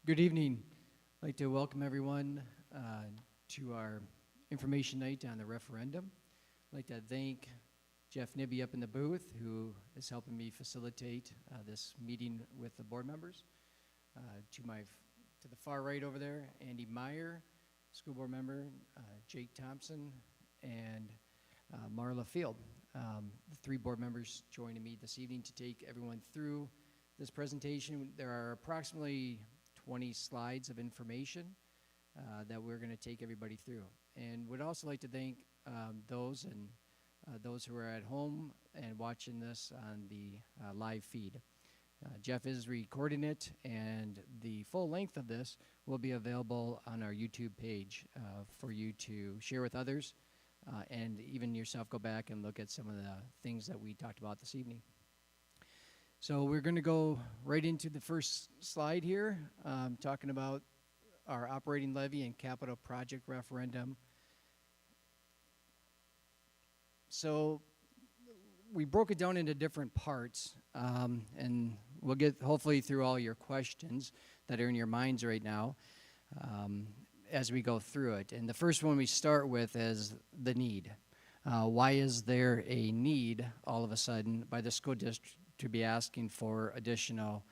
Good evening. I'd like to welcome everyone to our information night on the referendum. I'd like to thank Jeff Nibby up in the booth, who is helping me facilitate this meeting with the board members. To the far right over there, Andy Meyer, school board member, Jake Thompson, and Marla Field. The three board members joining me this evening to take everyone through this presentation. There are approximately 20 slides of information that we're going to take everybody through. And would also like to thank those who are at home and watching this on the live feed. Jeff is recording it, and the full length of this will be available on our YouTube page for you to share with others, and even yourself go back and look at some of the things that we talked about this evening. So we're going to go right into the first slide here, talking about our operating levy and capital project referendum. So we broke it down into different parts, and we'll get hopefully through all your questions that are in your minds right now as we go through it. And the first one we start with is the need. Why is there a need all of a sudden by the school district to be asking for additional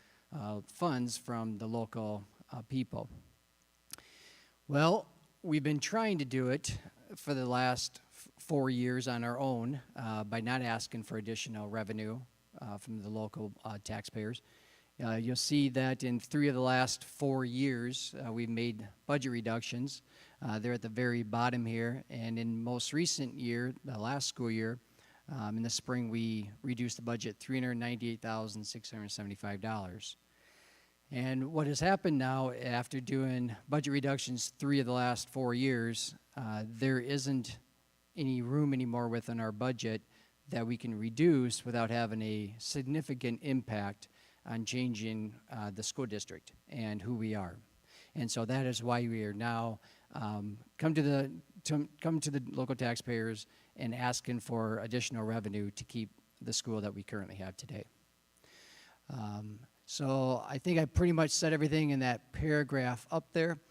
funds from the local people? Well, we've been trying to do it for the last 4 years on our own by not asking for additional revenue from the local taxpayers. You'll see that in 3 of the last 4 years, we've made budget reductions. They're at the very bottom here. And in most recent year, the last school year, in the spring, we reduced the budget $398,675. And what has happened now after doing budget reductions 3 of the last 4 years, there isn't any room anymore within our budget that we can reduce without having a significant impact on changing the school district and who we are. And so that is why we are now come to the local taxpayers and asking for additional revenue to keep the school that we currently have today. So I think I pretty much said everything in that paragraph up there.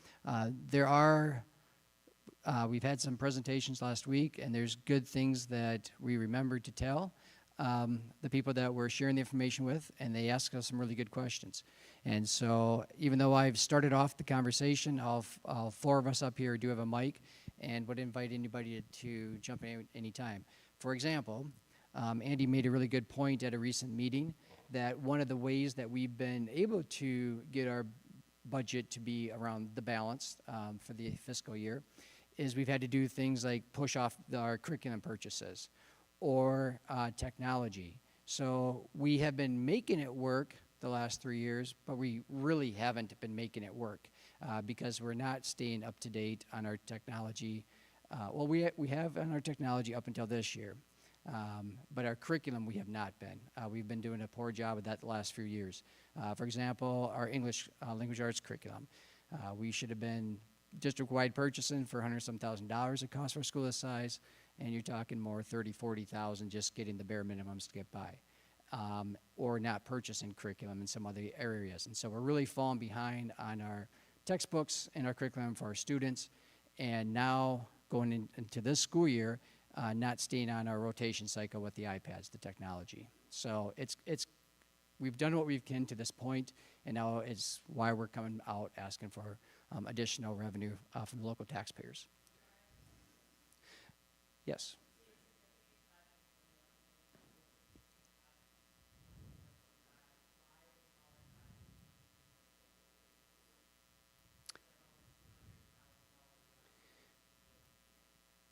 We've had some presentations last week, and there's good things that we remembered to tell the people that we're sharing the information with, and they ask us some really good questions. And so even though I've started off the conversation, all 4 of us up here do have a mic and would invite anybody to jump in any time. For example, Andy made a really good point at a recent meeting that one of the ways that we've been able to get our budget to be around the balance for the fiscal year is we've had to do things like push off our curriculum purchases or technology. So we have been making it work the last 3 years, but we really haven't been making it work because we're not staying up to date on our technology. Well, we have on our technology up until this year, but our curriculum we have not been. We've been doing a poor job of that the last few years. For example, our English language arts curriculum. We should have been district-wide purchasing for $100-some thousand it costs for a school this size, and you're talking more 30, 40,000 just getting the bare minimums to get by, or not purchasing curriculum in some other areas. And so we're really falling behind on our textbooks and our curriculum for our students, and now going into this school year, not staying on our rotation cycle with the iPads, the technology. So we've done what we can to this point, and now it's why we're coming out asking for additional revenue from the local taxpayers. Yes.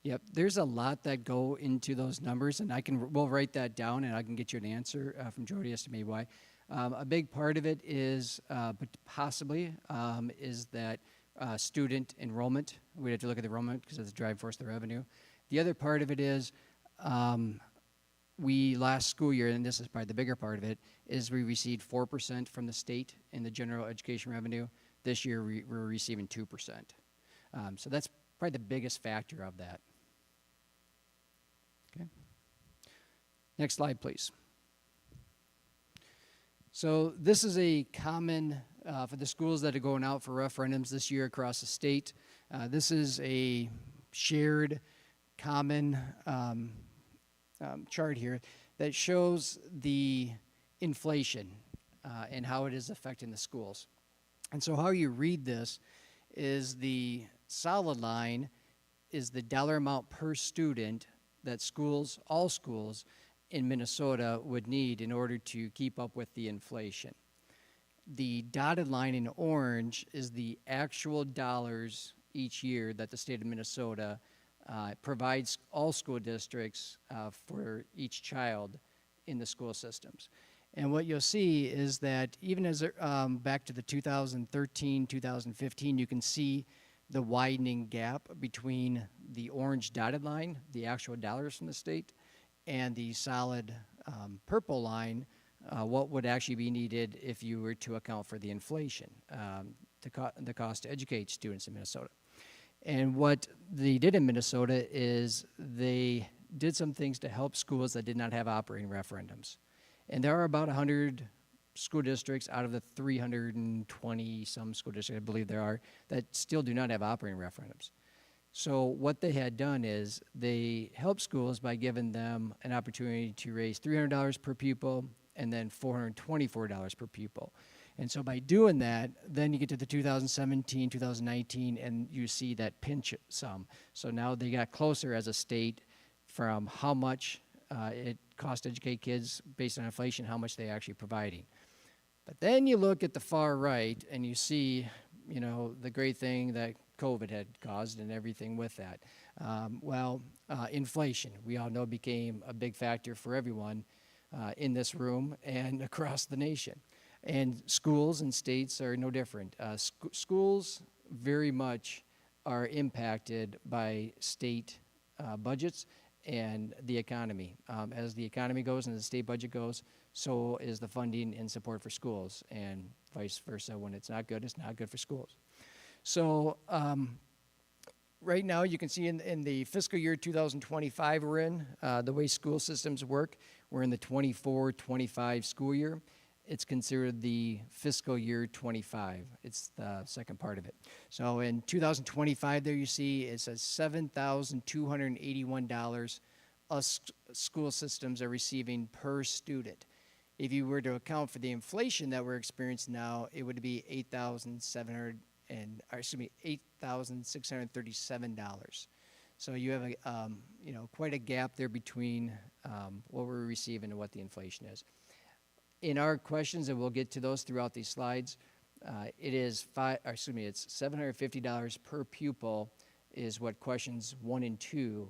Yep, there's a lot that go into those numbers, and we'll write that down, and I can get you an answer from Jody as to maybe why. A big part of it is, but possibly, is that student enrollment. We'd have to look at the enrollment because it's the driving force of the revenue. The other part of it is we last school year, and this is probably the bigger part of it, is we received 4% from the state in the general education revenue. This year we're receiving 2%. So that's probably the biggest factor of that. Okay. Next slide, please. So this is a common for the schools that are going out for referendums this year across the state. This is a shared common chart here that shows the inflation and how it is affecting the schools. And so how you read this is the solid line is the dollar amount per student that schools, all schools in Minnesota would need in order to keep up with the inflation. The dotted line in orange is the actual dollars each year that the state of Minnesota provides all school districts for each child in the school systems. And what you'll see is that even as back to the 2013, 2015, you can see the widening gap between the orange dotted line, the actual dollars from the state, and the solid purple line, what would actually be needed if you were to account for the inflation, the cost to educate students in Minnesota. And what they did in Minnesota is they did some things to help schools that did not have operating referendums. And there are about 100 school districts out of the 320 some school districts, I believe there are, that still do not have operating referendums. So what they had done is they helped schools by giving them an opportunity to raise $300 per pupil and then $424 per pupil. And so by doing that, then you get to the 2017, 2019, and you see that pinch sum. So now they got closer as a state from how much it costs to educate kids based on inflation, how much they actually providing. But then you look at the far right and you see, you know, the great thing that COVID had caused and everything with that. Inflation, we all know, became a big factor for everyone in this room and across the nation. And schools and states are no different. Schools very much are impacted by state budgets and the economy. As the economy goes and the state budget goes, so is the funding and support for schools, and vice versa. When it's not good, it's not good for schools. So right now you can see in the fiscal year 2025 we're in, the way school systems work, we're in the 24-25 school year. It's considered the fiscal year 25. It's the second part of it. So in 2025 there you see it says $7,281 us school systems are receiving per student. If you were to account for the inflation that we're experiencing now, it would be $8,637. So you have quite a gap there between what we're receiving and what the inflation is. In our questions, and we'll get to those throughout these slides, it's $750 per pupil is what questions 1 and 2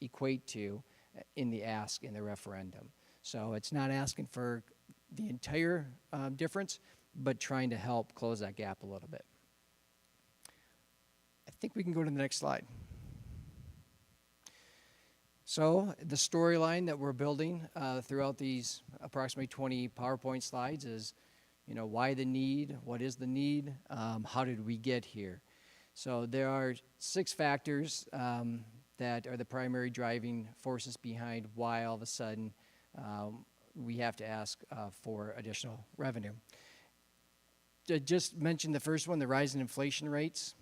equate to in the ask in the referendum. So it's not asking for the entire difference, but trying to help close that gap a little bit. I think we can go to the next slide. So the storyline that we're building throughout these approximately 20 PowerPoint slides is, why the need, what is the need, how did we get here? So there are 6 factors that are the primary driving forces behind why all of a sudden we have to ask for additional revenue. I just mentioned the first one, the rise in inflation rates.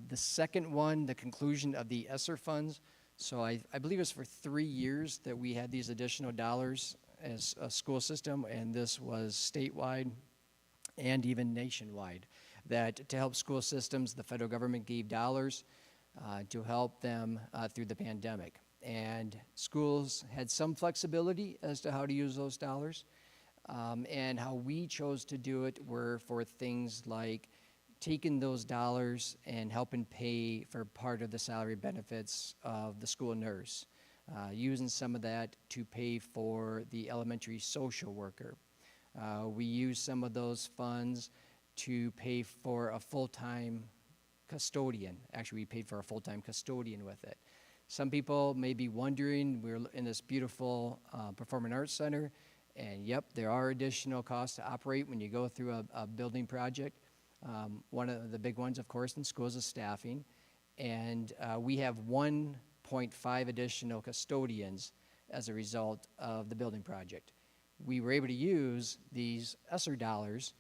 The second one, the conclusion of the ESSER funds. So I believe it's for 3 years that we had these additional dollars as a school system, and this was statewide and even nationwide. That to help school systems, the federal government gave dollars to help them through the pandemic. And schools had some flexibility as to how to use those dollars. And how we chose to do it were for things like taking those dollars and helping pay for part of the salary benefits of the school nurse, using some of that to pay for the elementary social worker. We used some of those funds to pay for a full-time custodian. Actually, we paid for a full-time custodian with it. Some people may be wondering, we're in this beautiful performing arts center, and yep, there are additional costs to operate when you go through a building project. One of the big ones, of course, in schools is staffing. And we have 1.5 additional custodians as a result of the building project. We were able to use these ESSER dollars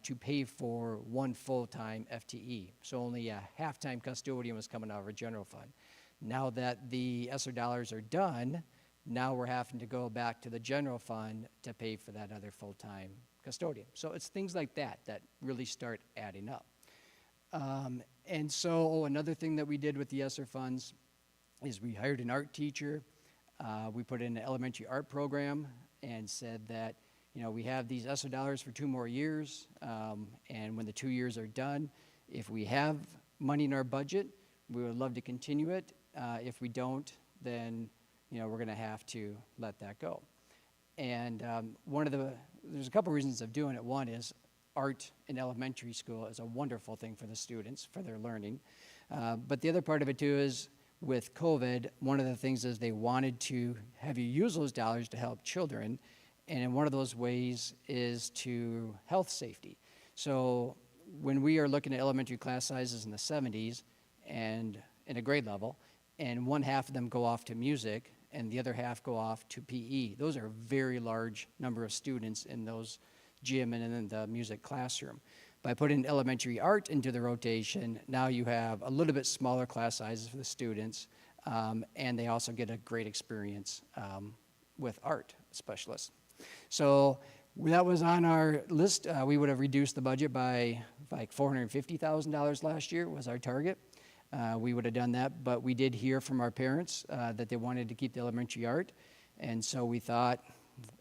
to pay for one full-time FTE. So only a half-time custodian was coming out of our general fund. Now that the ESSER dollars are done, now we're having to go back to the general fund to pay for that other full-time custodian. So it's things like that that really start adding up. And so another thing that we did with the ESSER funds is we hired an art teacher. We put in an elementary art program and said that, you know, we have these ESSER dollars for 2 more years, and when the 2 years are done, if we have money in our budget, we would love to continue it. If we don't, then, you know, we're going to have to let that go. And there's a couple reasons of doing it. One is art in elementary school is a wonderful thing for the students, for their learning. But the other part of it too is with COVID, one of the things is they wanted to have you use those dollars to help children. And one of those ways is to health safety. So when we are looking at elementary class sizes in the 70s and in a grade level, and one half of them go off to music and the other half go off to PE, those are a very large number of students in those gym and in the music classroom. By putting elementary art into the rotation, now you have a little bit smaller class sizes for the students, and they also get a great experience with art specialists. So that was on our list. We would have reduced the budget by like $450,000 last year was our target. We would have done that, but we did hear from our parents that they wanted to keep the elementary art, and so we thought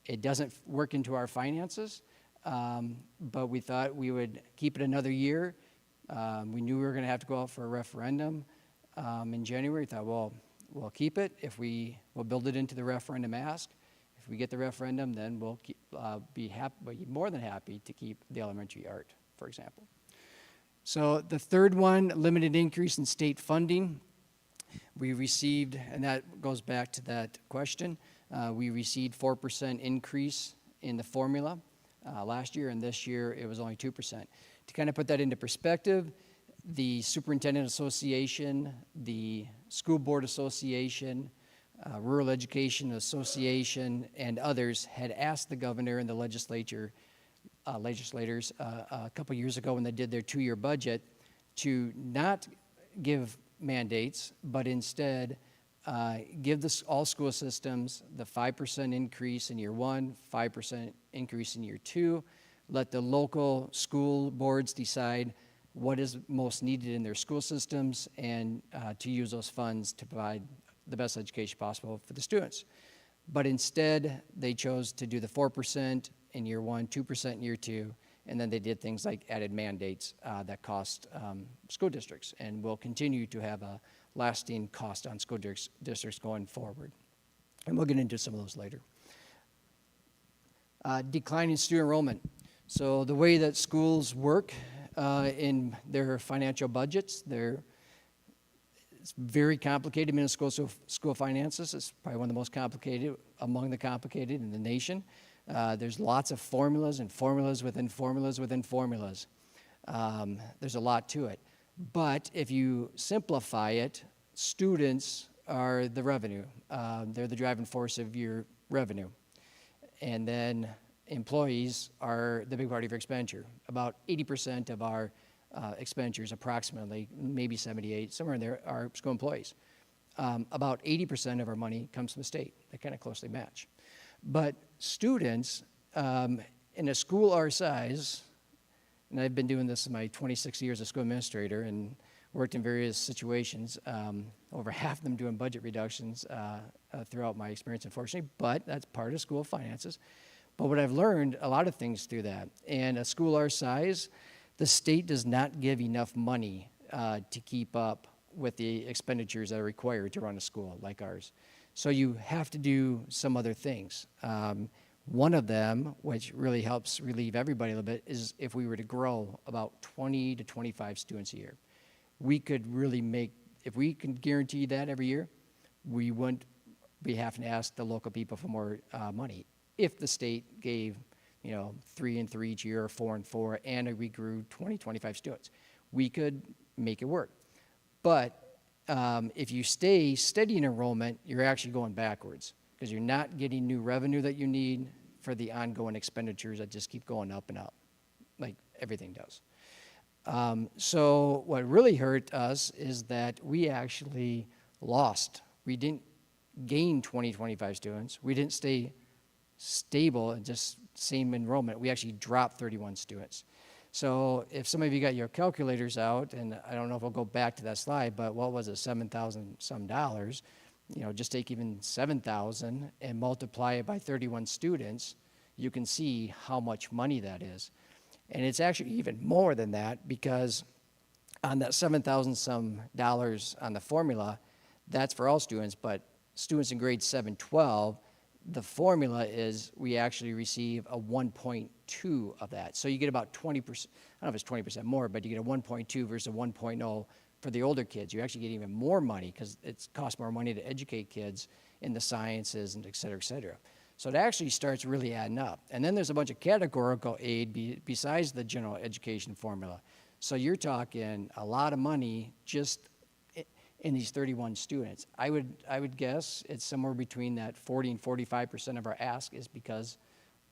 it doesn't work into our finances, but we thought we would keep it another year. We knew we were going to have to go out for a referendum in January. We thought, well, we'll keep it. We'll build it into the referendum ask. If we get the referendum, then we'll be more than happy to keep the elementary art, for example. So the third one, limited increase in state funding. We received, and that goes back to that question, we received 4% increase in the formula last year, and this year it was only 2%. To kind of put that into perspective, the Superintendent Association, the School Board Association, Rural Education Association, and others had asked the governor and the legislators a couple years ago when they did their 2-year budget to not give mandates, but instead give all school systems the 5% increase in year 1, 5% increase in year 2, let the local school boards decide what is most needed in their school systems, and to use those funds to provide the best education possible for the students. But instead, they chose to do the 4% in year 1, 2% in year 2, and then they did things like added mandates that cost school districts and will continue to have a lasting cost on school districts going forward. And we'll get into some of those later. Decline in student enrollment. So the way that schools work in their financial budgets, it's very complicated. Minnesota school finances is probably one of the most complicated, among the complicated in the nation. There's lots of formulas and formulas within formulas within formulas. There's a lot to it. But if you simplify it, students are the revenue. They're the driving force of your revenue. And then employees are the big part of your expenditure. About 80% of our expenditures, approximately, maybe 78, somewhere in there, are school employees. About 80% of our money comes from the state. They kind of closely match. But students, in a school our size, and I've been doing this in my 26 years as school administrator and worked in various situations, over half of them doing budget reductions throughout my experience, unfortunately, but that's part of school finances. But what I've learned, a lot of things through that. And a school our size, the state does not give enough money to keep up with the expenditures that are required to run a school like ours. So you have to do some other things. One of them, which really helps relieve everybody a little bit, is if we were to grow about 20 to 25 students a year. We could really if we can guarantee that every year, we wouldn't be having to ask the local people for more money. If the state gave 3 and 3 each year, or 4 and 4, and we grew 20, 25 students, we could make it work. But if you stay steady in enrollment, you're actually going backwards because you're not getting new revenue that you need for the ongoing expenditures that just keep going up and up. like everything does. So what really hurt us is that we actually lost. We didn't gain 20, 25 students. We didn't stay stable and just same enrollment. We actually dropped 31 students. So if some of you got your calculators out, and I don't know if we'll go back to that slide, but what was it, $7,000 some dollars? Just take even 7,000 and multiply it by 31 students, you can see how much money that is. And it's actually even more than that, because on that 7,000 some dollars on the formula, that's for all students, but students in grades 7, 12, the formula is we actually receive a 1.2 of that. So you get about 20%, I don't know if it's 20% more, but you get a 1.2 versus a 1.0 for the older kids. You actually get even more money because it costs more money to educate kids in the sciences and et cetera, et cetera. So it actually starts really adding up. And then there's a bunch of categorical aid besides the general education formula. So you're talking a lot of money just in these 31 students. I would guess it's somewhere between that 40 and 45% of our ask is because,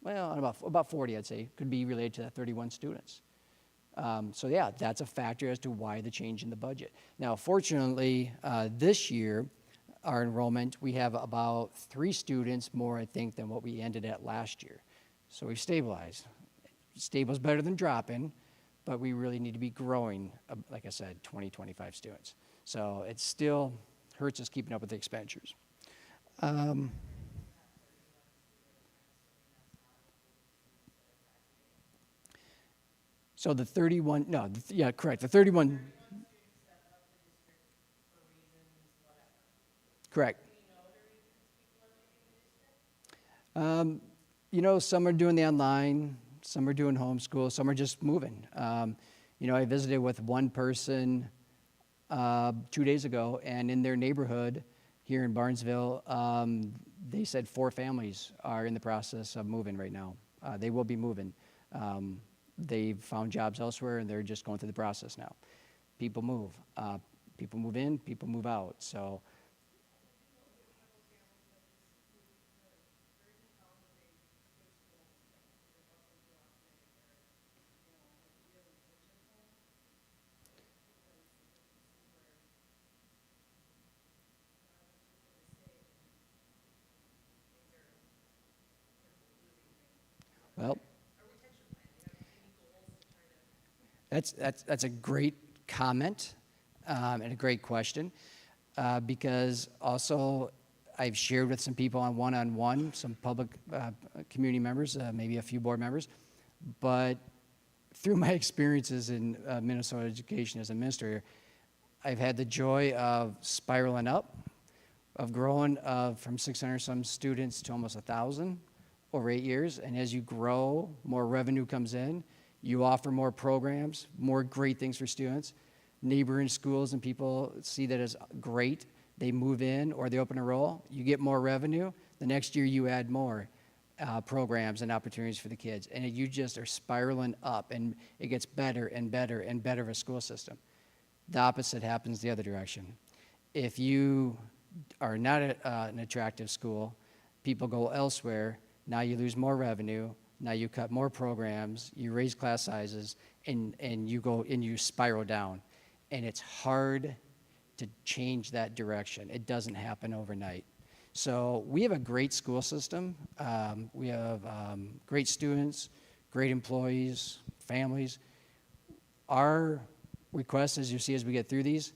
well, about 40, I'd say, could be related to that 31 students. So yeah, that's a factor as to why the change in the budget. Now, fortunately, this year, our enrollment, we have about 3 students more, I think, than what we ended at last year. So we've stabilized. Stable is better than dropping, but we really need to be growing, like I said, 20, 25 students. So it still hurts us keeping up with the expenditures. So the 31, no, yeah, correct. The 31, correct. Some are doing the online, some are doing homeschool, some are just moving. I visited with one person 2 days ago, and in their neighborhood here in Barnesville, they said 4 families are in the process of moving right now. They will be moving. They've found jobs elsewhere, and they're just going through the process now. People move. People move in, people move out. So well, that's a great comment and a great question, because also I've shared with some people on one-on-one, some public community members, maybe a few board members, but through my experiences in Minnesota education as a administrator, I've had the joy of spiraling up, of growing from 600 some students to almost 1,000 over 8 years. And as you grow, more revenue comes in. You offer more programs, more great things for students. Neighboring schools and people see that as great. They move in or they open a role. You get more revenue. The next year you add more programs and opportunities for the kids. And you just are spiraling up, and it gets better and better and better of a school system. The opposite happens the other direction. If you are not an attractive school, people go elsewhere. Now you lose more revenue. Now you cut more programs, you raise class sizes, and you spiral down. And it's hard to change that direction. It doesn't happen overnight. So we have a great school system. We have great students, great employees, families. Our request, as you see as we get through these,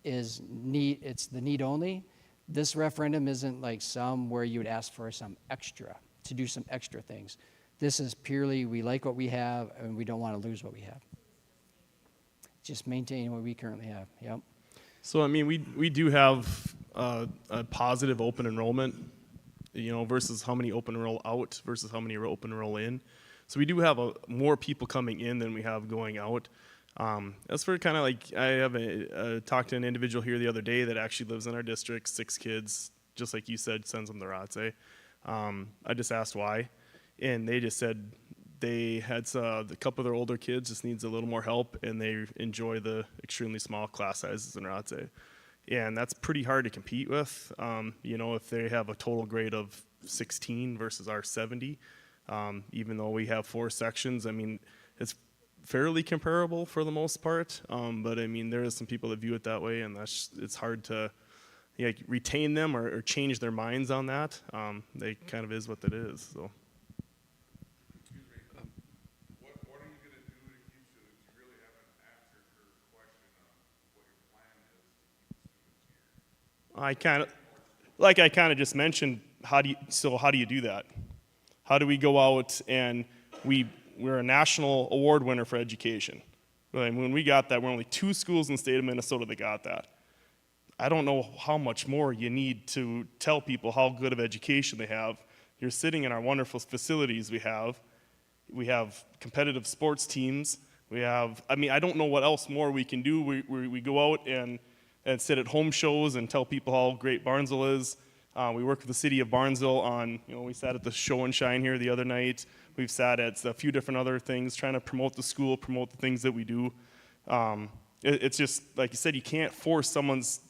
is need. It's the need only. This referendum isn't like some where you would ask for some extra, to do some extra things. This is purely, we like what we have, and we don't want to lose what we have. Just maintain what we currently have, yep. So, I mean, we do have a positive open enrollment, versus how many open enroll out versus how many open enroll in. So we do have more people coming in than we have going out. As for kind of like, I have talked to an individual here the other day that actually lives in our district, 6 kids, just like you said, sends them to ROTSE. I just asked why, and they just said they had a couple of their older kids just needs a little more help, and they enjoy the extremely small class sizes in ROTSE. And that's pretty hard to compete with, if they have a total grade of 16 versus our 70, even though we have 4 sections. I mean, it's fairly comparable for the most part. But I mean, there is some people that view it that way, and it's hard to retain them or change their minds on that. They kind of is what it is. So. Excuse me. What are you going to do to keep students? You really haven't answered her question on what your plan is to keep the students here. I kind of just mentioned, how do you do that? How do we go out and we're a national award winner for education. And when we got that, we're only 2 schools in the state of Minnesota that got that. I don't know how much more you need to tell people how good of education they have. You're sitting in our wonderful facilities we have. We have competitive sports teams. I don't know what else more we can do. We go out and sit at home shows and tell people how great Barnesville is. We work with the city of Barnesville on, we sat at the show and shine here the other night. We've sat at a few different other things, trying to promote the school, promote the things that we do. It's just, like you said, you can't force someone's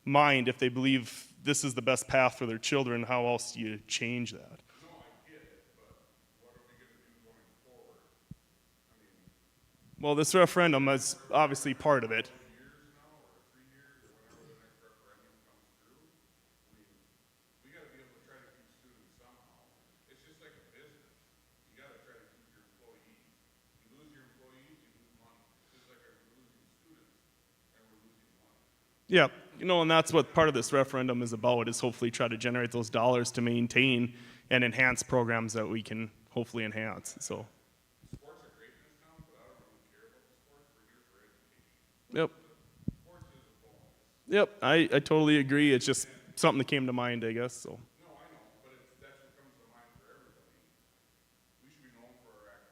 mind if they believe this is the best path for their children. How else do you change that? No, I get it, but what are we going to do going forward? Well, this referendum is obviously part of it. Years now, or 3 years, or whenever the next referendum comes through, we got to be able to try to keep students somehow. It's just like a business. You got to try to keep your employees. You lose your employees, you lose money. Just like we're losing students and we're losing money. Yeah, and that's what part of this referendum is about, is hopefully try to generate those dollars to maintain and enhance programs that we can hopefully enhance. So. Sports are great in this town, but I don't really care about the sports. We're here for education. Yep. Sports is a bonus. Yep, I totally agree. It's just something that came to mind, I guess. So. No, I know, but that's what comes to mind for everybody. We should be known for our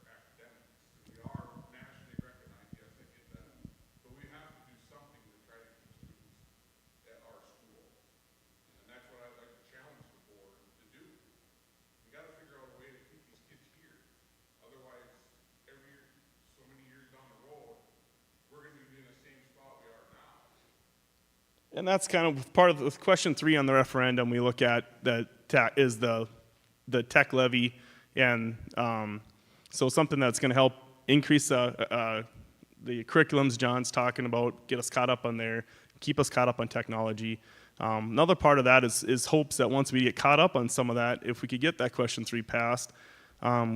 academics. We are nationally recognized, yes, I get that. But we have to do something to try to keep students at our school. And that's what I'd like to challenge the board to do. We got to figure out a way to keep these kids here. Otherwise, every year, so many years down the road, we're going to be in the same spot we are now. And that's kind of part of the question 3 on the referendum. We look at the tech levy, and so something that's going to help increase the curriculums John's talking about, get us caught up on there, keep us caught up on technology. Another part of that is hopes that once we get caught up on some of that, if we could get that question 3 passed,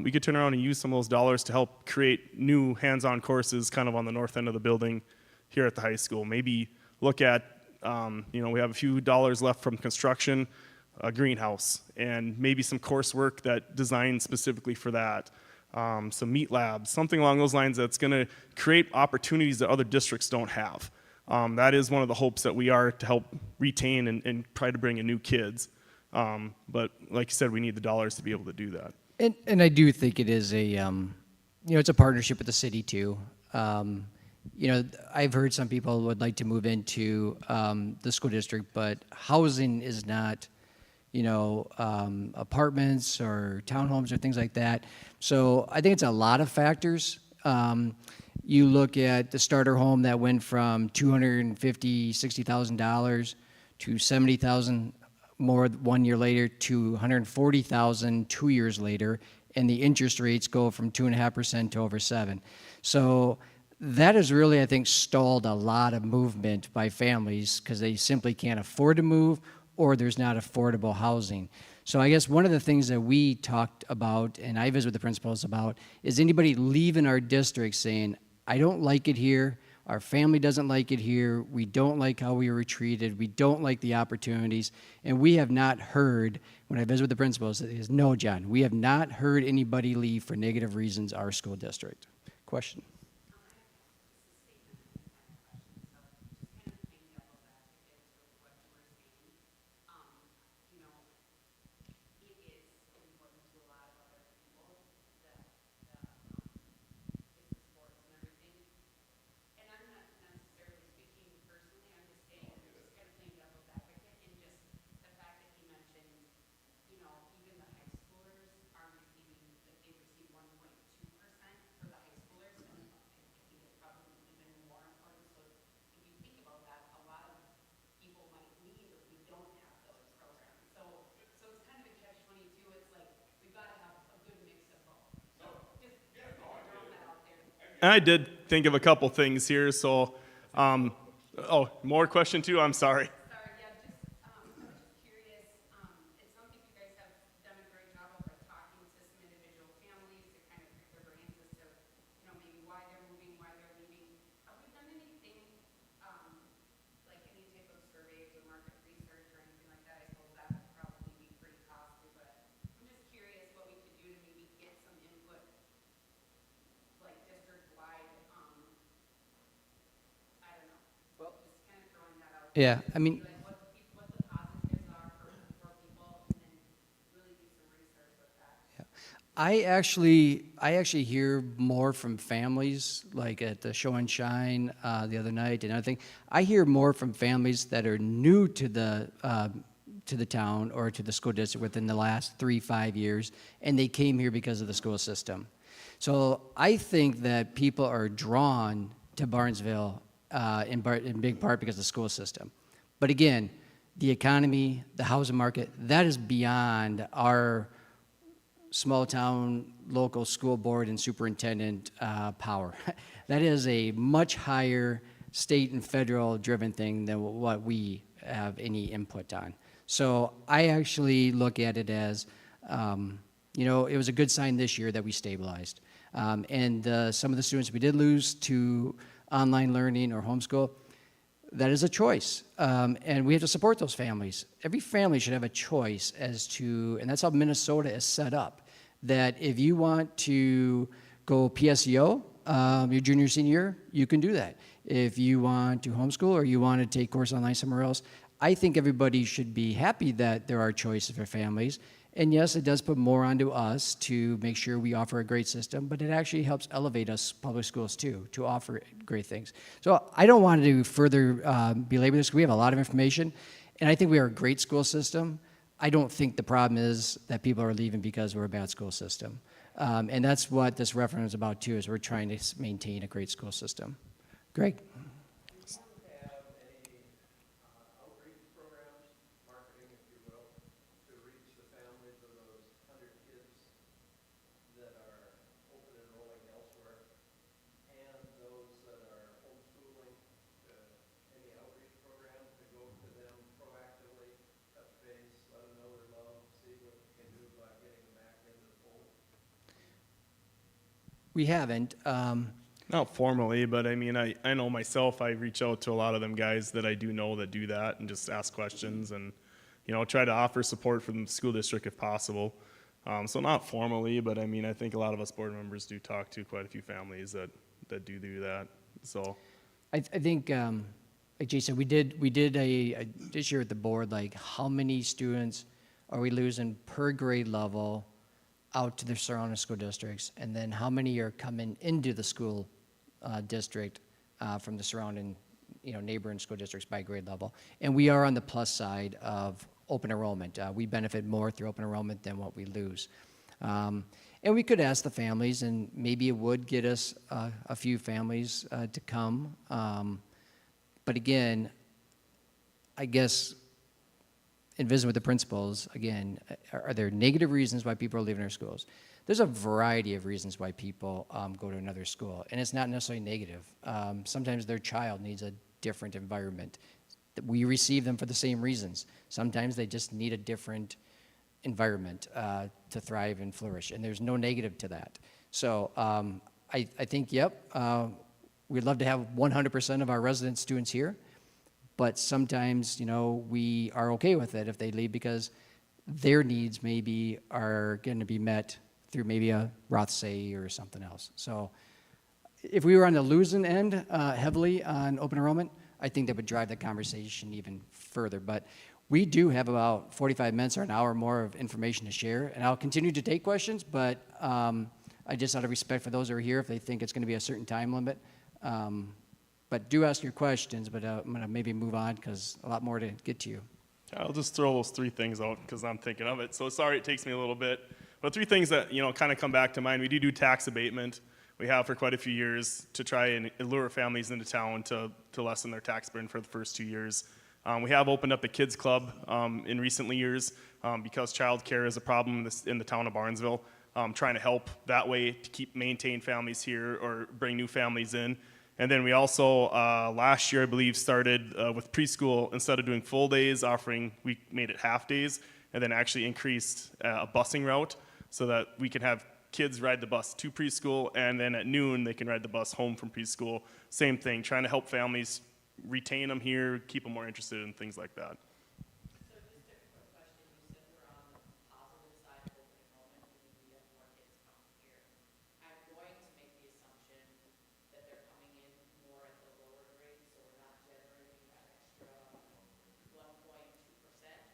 we could turn around and use some of those dollars to help create new hands-on courses kind of on the north end of the building here at the high school. Maybe look at, we have a few dollars left from construction, a greenhouse, and maybe some coursework that designed specifically for that. Some meat labs, something along those lines that's going to create opportunities that other districts don't have. That is one of the hopes that we are to help retain and try to bring in new kids. But like you said, we need the dollars to be able to do that. And I do think it is it's a partnership with the city too. I've heard some people would like to move into the school district, but housing is not, apartments or townhomes or things like that. So I think it's a lot of factors. You look at the starter home that went from $250,000-$60,000 to $70,000 more 1 year later to $140,000 2 years later, and the interest rates go from 2.5% to over 7%. So that has really, I think, stalled a lot of movement by families because they simply can't afford to move, or there's not affordable housing. So I guess one of the things that we talked about, and I visit with the principals about, is anybody leaving our district saying, I don't like it here, our family doesn't like it here, we don't like how we were treated, we don't like the opportunities, and we have not heard, when I visit with the principals, it is, no, John, we have not heard anybody leave for negative reasons our school district. Question? I did think of a couple things here, so, oh, more question two, I'm sorry. Sorry, yeah, just, I was just curious, it sounds like you guys have done a great job of like talking to some individual families to kind of pick their brains as to, you know, maybe why they're moving, why they're leaving. Have we done anything, like any type of surveys or market research or anything like that? I suppose that would probably be pretty costly, but I'm just curious what we could do to maybe get some input, like district-wide, I don't know. Well, Just kind of throwing that out. Yeah, I mean, Like what the positives are for people, and then really do some research with that. I actually hear more from families, like at the Show and Shine the other night and other thing. I hear more from families that are new to the town or to the school district within the last 3-5 years, and they came here because of the school system. So I think that people are drawn to Barnesville in big part because of the school system. But again, the economy, the housing market, that is beyond our small town local school board and superintendent power. That is a much higher state and federal driven thing than what we have any input on. So I actually look at it as, you know, it was a good sign this year that we stabilized. And some of the students we did lose to online learning or homeschool, that is a choice. And we have to support those families. Every family should have a choice as to, and that's how Minnesota is set up, that if you want to go PSEO your junior, senior year, you can do that. If you want to homeschool or you want to take course online somewhere else, I think everybody should be happy that there are choices for families. And yes, it does put more onto us to make sure we offer a great system, but it actually helps elevate us public schools too, to offer great things. So I don't want to further belabor this. We have a lot of information, and I think we are a great school system. I don't think the problem is that people are leaving because we're a bad school system. And that's what this referendum is about too, is we're trying to maintain a great school system. Greg? We haven't. Not formally, but I mean, I know myself, I reach out to a lot of them guys that I do know that do that and just ask questions and, you know, try to offer support from the school district if possible. So not formally, but I mean, I think a lot of us board members do talk to quite a few families that do that. So I think, like Jason, we did a this year at the board, like how many students are we losing per grade level out to the surrounding school districts, and then how many are coming into the school district from the surrounding, you know, neighboring school districts by grade level. And we are on the plus side of open enrollment. We benefit more through open enrollment than what we lose. And we could ask the families, and maybe it would get us a few families to come. But again, I guess in visiting with the principals, again, are there negative reasons why people are leaving our schools? There's a variety of reasons why people go to another school, and it's not necessarily negative. Sometimes their child needs a different environment. We receive them for the same reasons. Sometimes they just need a different environment to thrive and flourish, and there's no negative to that. So I think, yep, we'd love to have 100% of our resident students here, but sometimes, you know, we are okay with it if they leave because their needs maybe are going to be met through maybe a Rothsay or something else. So if we were on the losing end heavily on open enrollment, I think that would drive the conversation even further. But we do have about 45 minutes or an hour more of information to share, and I'll continue to take questions, but I just out of respect for those who are here, if they think it's going to be a certain time limit, but do ask your questions, but I'm going to maybe move on because a lot more to get to you. I'll just throw those three things out because I'm thinking of it. So sorry it takes me a little bit. But three things that, you know, kind of come back to mind. We do tax abatement. We have for quite a few years to try and lure families into town to lessen their tax burden for the first 2 years. We have opened up a kids club in recent years because childcare is a problem in the town of Barnesville. trying to help that way to maintain families here or bring new families in. And then we also, last year, I believe, started with preschool. Instead of doing full days, we made it half days, and then actually increased a busing route so that we can have kids ride the bus to preschool, and then at noon, they can ride the bus home from preschool. Same thing, trying to help families retain them here, keep them more interested in things like that. So just a quick question, you said we're on the positive side of open enrollment, meaning we have more kids coming here. I'm going to make the assumption that they're coming in more at the lower grades, so we're not generating that extra 1.2%,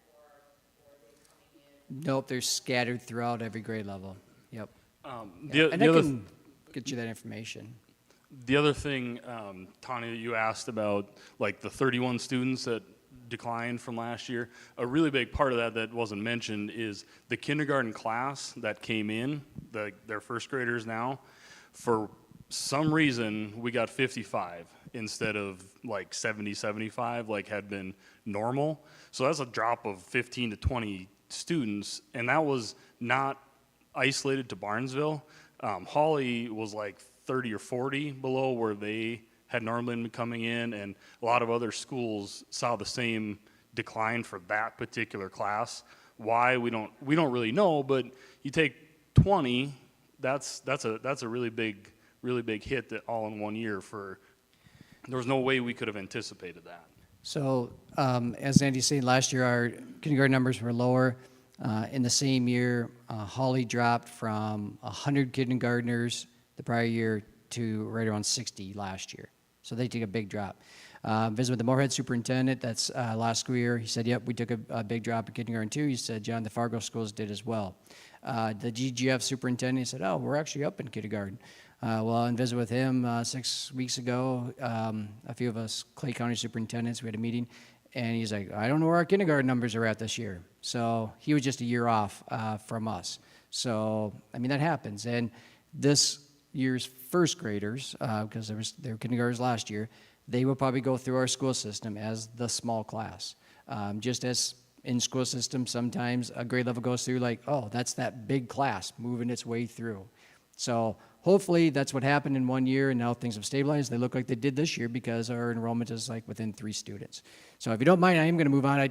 or are they coming in? Nope, they're scattered throughout every grade level. Yep. The, And the I other can get you that information. The other thing, Tanya, that you asked about, like the 31 students that declined from last year, a really big part of that wasn't mentioned is the kindergarten class that came in, they're first graders now. For some reason, we got 55 instead of like 70, 75 like had been normal. So that's a drop of 15 to 20 students, and that was not isolated to Barnesville. Hawley was like 30 or 40 below where they had normally been coming in, and a lot of other schools saw the same decline for that particular class. Why, we don't really know, but you take 20, that's a really big hit that all in 1 year. There was no way we could have anticipated that. So, as Andy's saying, last year our kindergarten numbers were lower. In the same year, Hawley dropped from 100 kindergartners the prior year to right around 60 last year. So they took a big drop. Visited with the Moorhead superintendent, that's last school year. He said, yep, we took a big drop in kindergarten too. He said, John, the Fargo schools did as well. The GGF superintendent said, oh, we're actually up in kindergarten. Well, I visited with him 6 weeks ago. A few of us Clay County superintendents, we had a meeting, and he's like, I don't know where our kindergarten numbers are at this year. So he was just a year off from us. So, I mean, that happens. And this year's first graders, because there were kindergartners last year, they will probably go through our school system as the small class. Just as in school system, sometimes a grade level goes through like, oh, that's that big class moving its way through. So hopefully that's what happened in 1 year, and now things have stabilized. They look like they did this year because our enrollment is like within 3 students. So if you don't mind, I am going to move on.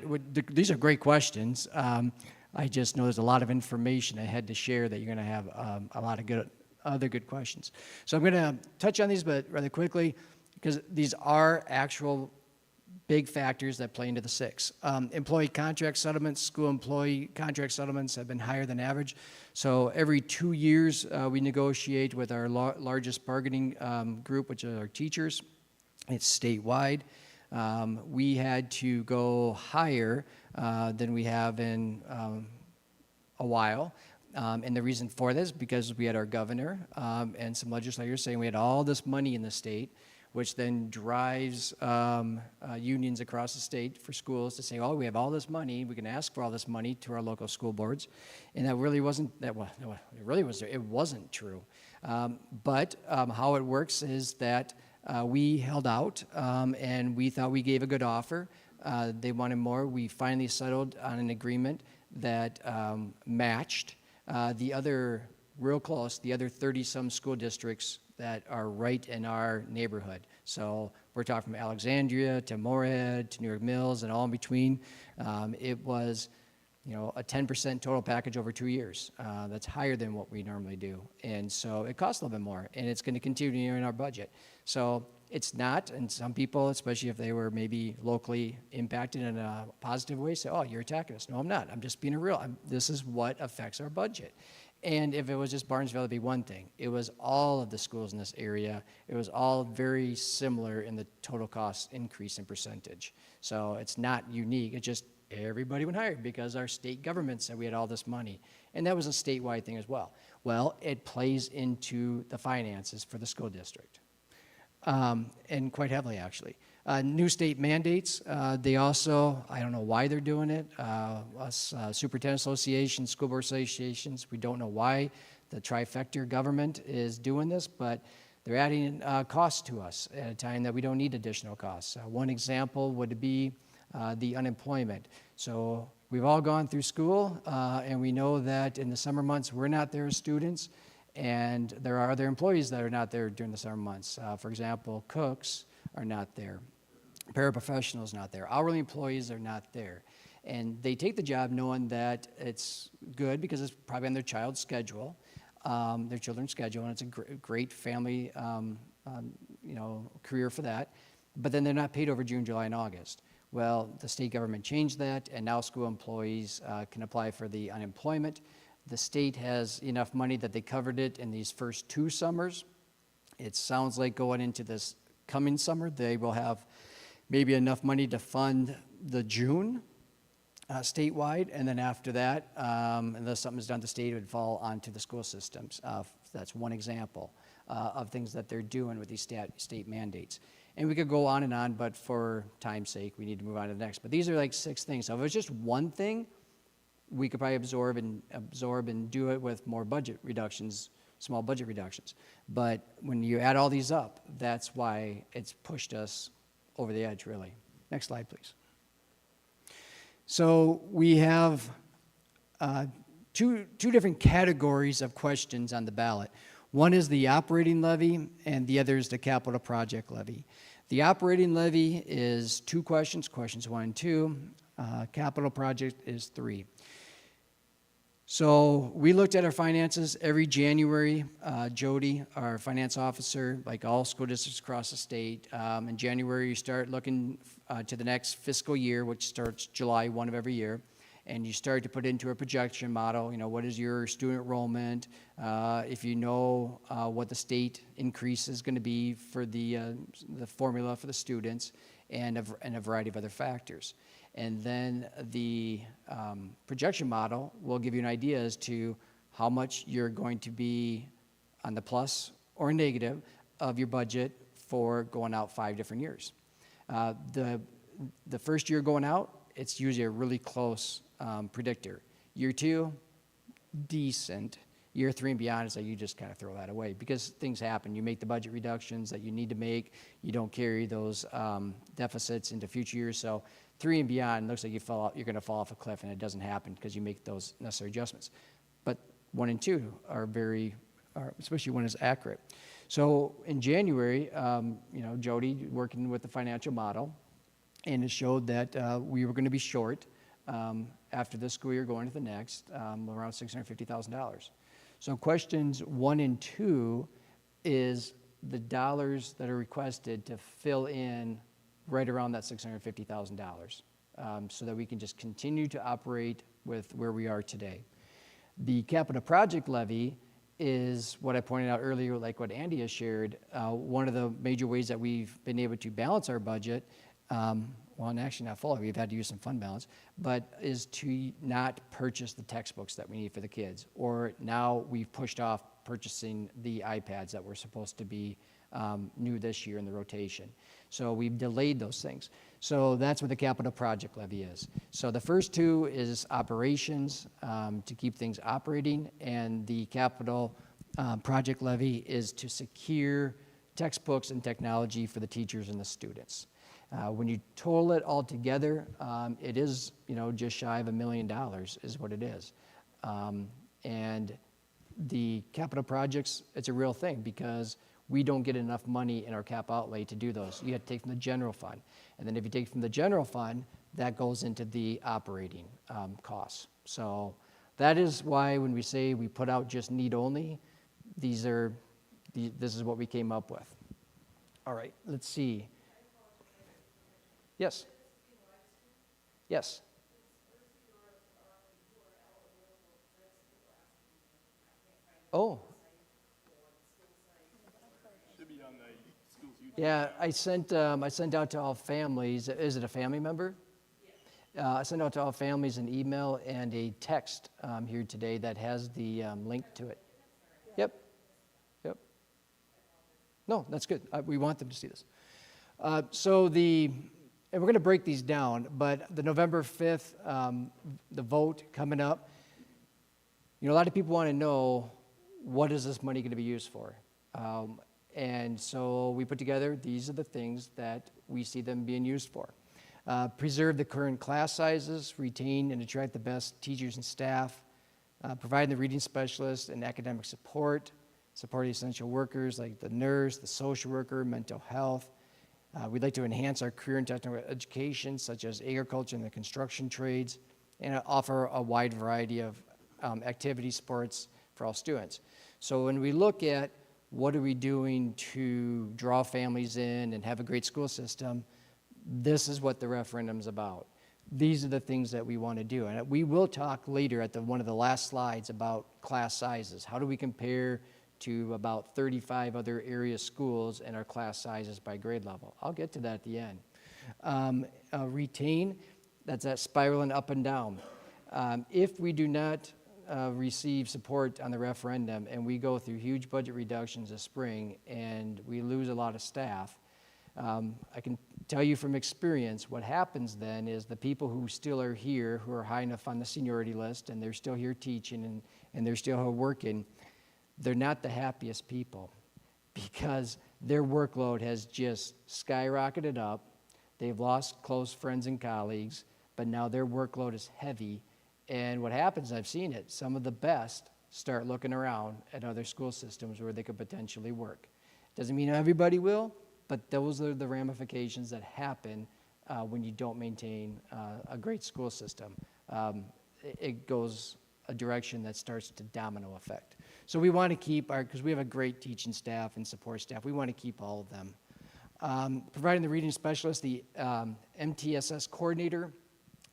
These are great questions. I just know there's a lot of information I had to share that you're going to have a lot of other good questions. So I'm going to touch on these, but rather quickly, because these are actual big factors that play into the 6. Employee contract settlements, school employee contract settlements have been higher than average. So every 2 years, we negotiate with our largest bargaining group, which are our teachers. It's statewide. We had to go higher than we have in a while. And the reason for this, because we had our governor and some legislators saying we had all this money in the state, which then drives unions across the state for schools to say, oh, we have all this money, we can ask for all this money to our local school boards. And that really wasn't, it wasn't true. But how it works is that we held out and we thought we gave a good offer. They wanted more. We finally settled on an agreement that matched the other, real close, the other 30-some school districts that are right in our neighborhood. So we're talking from Alexandria to Moorhead to New York Mills and all in between. It was, a 10% total package over 2 years. That's higher than what we normally do. And so it costs a little bit more, and it's going to continue in our budget. So it's not, and some people, especially if they were maybe locally impacted in a positive way, say, oh, you're attacking us. No, I'm not. I'm just being real. This is what affects our budget. And if it was just Barnesville, it'd be one thing. It was all of the schools in this area. It was all very similar in the total cost increase in percentage. So it's not unique. It's just everybody went higher because our state government said we had all this money. And that was a statewide thing as well. Well, it plays into the finances for the school district. And quite heavily, actually. New state mandates, they also, I don't know why they're doing it. Us superintendent associations, school board associations, we don't know why the trifecta government is doing this, but they're adding costs to us at a time that we don't need additional costs. One example would be the unemployment. So We've all gone through school, and we know that in the summer months, we're not there as students, and there are other employees that are not there during the summer months. For example, cooks are not there. Paraprofessionals not there. Hourly employees are not there. And they take the job knowing that it's good because it's probably on their child's schedule, their children's schedule, and it's a great family, career for that. But then they're not paid over June, July, and August. Well, the state government changed that, and now school employees can apply for the unemployment. The state has enough money that they covered it in these first 2 summers. It sounds like going into this coming summer, they will have maybe enough money to fund the June statewide, and then after that, unless something's done, the state would fall onto the school systems. That's one example of things that they're doing with these state mandates. And we could go on, but for time's sake, we need to move on to the next. But these are like 6 things. So if it was just one thing, we could probably absorb and do it with more budget reductions, small budget reductions. But when you add all these up, that's why it's pushed us over the edge, really. Next slide, please. So we have two different categories of questions on the ballot. One is the operating levy, and the other is the capital project levy. The operating levy is 2 questions, questions 1 and 2. Capital project is 3. So we looked at our finances every January. Jody, our finance officer, like all school districts across the state, in January you start looking to the next fiscal year, which starts July 1 of every year, and you start to put into a projection model, what is your student enrollment, if you know what the state increase is going to be for the formula for the students, and a variety of other factors. And then the projection model will give you an idea as to how much you're going to be on the plus or negative of your budget for going out 5 different years. The first year going out, it's usually a really close predictor. Year 2, decent. Year 3 and beyond is like you just kind of throw that away because things happen. You make the budget reductions that you need to make. You don't carry those deficits into future years. So 3 and beyond looks like you're going to fall off a cliff, and it doesn't happen because you make those necessary adjustments. But 1 and 2 are especially 1 is accurate. So in January, Jody working with the financial model, and it showed that we were going to be short after this school year going to the next, around $650,000. So questions 1 and 2 is the dollars that are requested to fill in right around that $650,000, so that we can just continue to operate with where we are today. The capital project levy is what I pointed out earlier, like what Andy has shared. One of the major ways that we've been able to balance our budget, and actually not fully, we've had to use some fund balance, but is to not purchase the textbooks that we need for the kids. Or now we've pushed off purchasing the iPads that were supposed to be new this year in the rotation. So we've delayed those things. So that's what the capital project levy is. So the first 2 is operations to keep things operating, and the capital project levy is to secure textbooks and technology for the teachers and the students. When you total it all together, it is just shy of $1 million is what it is. And the capital projects, it's a real thing because we don't get enough money in our cap outlay to do those. You have to take from the general fund. And then if you take from the general fund, that goes into the operating costs. So that is why when we say we put out just need only, this is what we came up with. All right, let's see. Yes. Yes. Oh. Yeah, I sent out to all families. Is it a family member? I sent out to all families an email and a text here today that has the link to it. Yep. No, that's good. We want them to see this. And we're going to break these down, but the November 5th, the vote coming up, a lot of people want to know, what is this money going to be used for? And so we put together, these are the things that we see them being used for. Preserve the current class sizes, retain and attract the best teachers and staff, provide the reading specialists and academic support, support essential workers like the nurse, the social worker, mental health. We'd like to enhance our career and technical education, such as agriculture and the construction trades, and offer a wide variety of activity sports for all students. So when we look at what are we doing to draw families in and have a great school system, this is what the referendum's about. These are the things that we want to do. And we will talk later at one of the last slides about class sizes. How do we compare to about 35 other area schools and our class sizes by grade level? I'll get to that at the end. Retain, that's that spiraling up and down. If we do not receive support on the referendum and we go through huge budget reductions this spring and we lose a lot of staff, I can tell you from experience what happens then is the people who still are here, who are high enough on the seniority list and they're still here teaching and they're still here working, they're not the happiest people because their workload has just skyrocketed up. They've lost close friends and colleagues, but now their workload is heavy. And what happens, I've seen it, some of the best start looking around at other school systems where they could potentially work. Doesn't mean everybody will, but those are the ramifications that happen when you don't maintain a great school system. It goes a direction that starts to domino effect. So we want to keep because we have a great teaching staff and support staff, we want to keep all of them. Providing the reading specialist, the MTSS coordinator,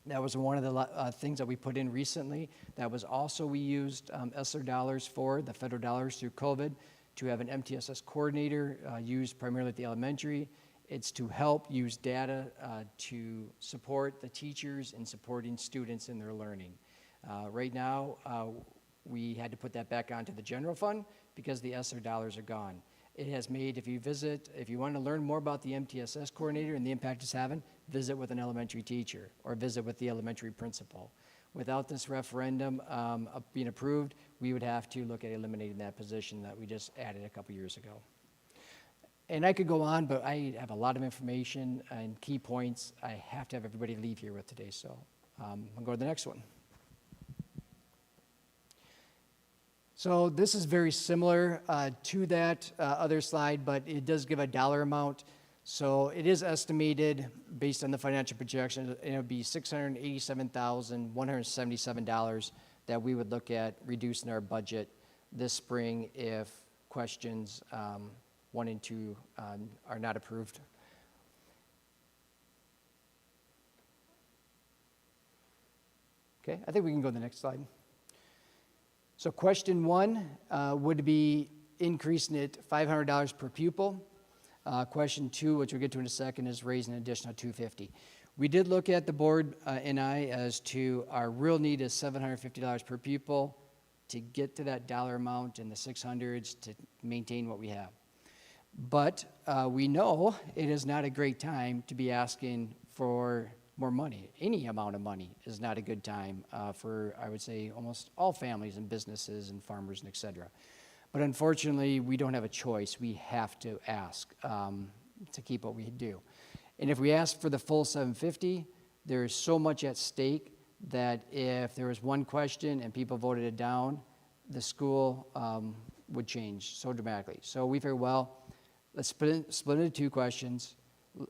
that was one of the things that we put in recently. That was also, we used ESSER dollars for, the federal dollars through COVID, to have an MTSS coordinator used primarily at the elementary. It's to help use data to support the teachers in supporting students in their learning. Right now, we had to put that back onto the general fund because the ESSER dollars are gone. It has made, if you want to learn more about the MTSS coordinator and the impact it's having, visit with an elementary teacher or visit with the elementary principal. Without this referendum being approved, we would have to look at eliminating that position that we just added a couple years ago. And I could go on, but I have a lot of information and key points I have to have everybody leave here with today, so I'll go to the next one. So this is very similar to that other slide, but it does give a dollar amount. So it is estimated, based on the financial projections, it would be $687,177 that we would look at reducing our budget this spring if questions 1 and 2 are not approved. Okay, I think we can go to the next slide. So question 1 would be increasing it $500 per pupil. Question 2, which we'll get to in a second, is raising an additional $250. We did look at the board and I as to our real need is $750 per pupil to get to that dollar amount in the 600s to maintain what we have. But we know it is not a great time to be asking for more money. Any amount of money is not a good time for, I would say, almost all families and businesses and farmers and et cetera. But unfortunately, we don't have a choice. We have to ask to keep what we do. And if we ask for the full 750, there is so much at stake that if there was one question and people voted it down, the school would change so dramatically. So we figured, well, let's split it into 2 questions.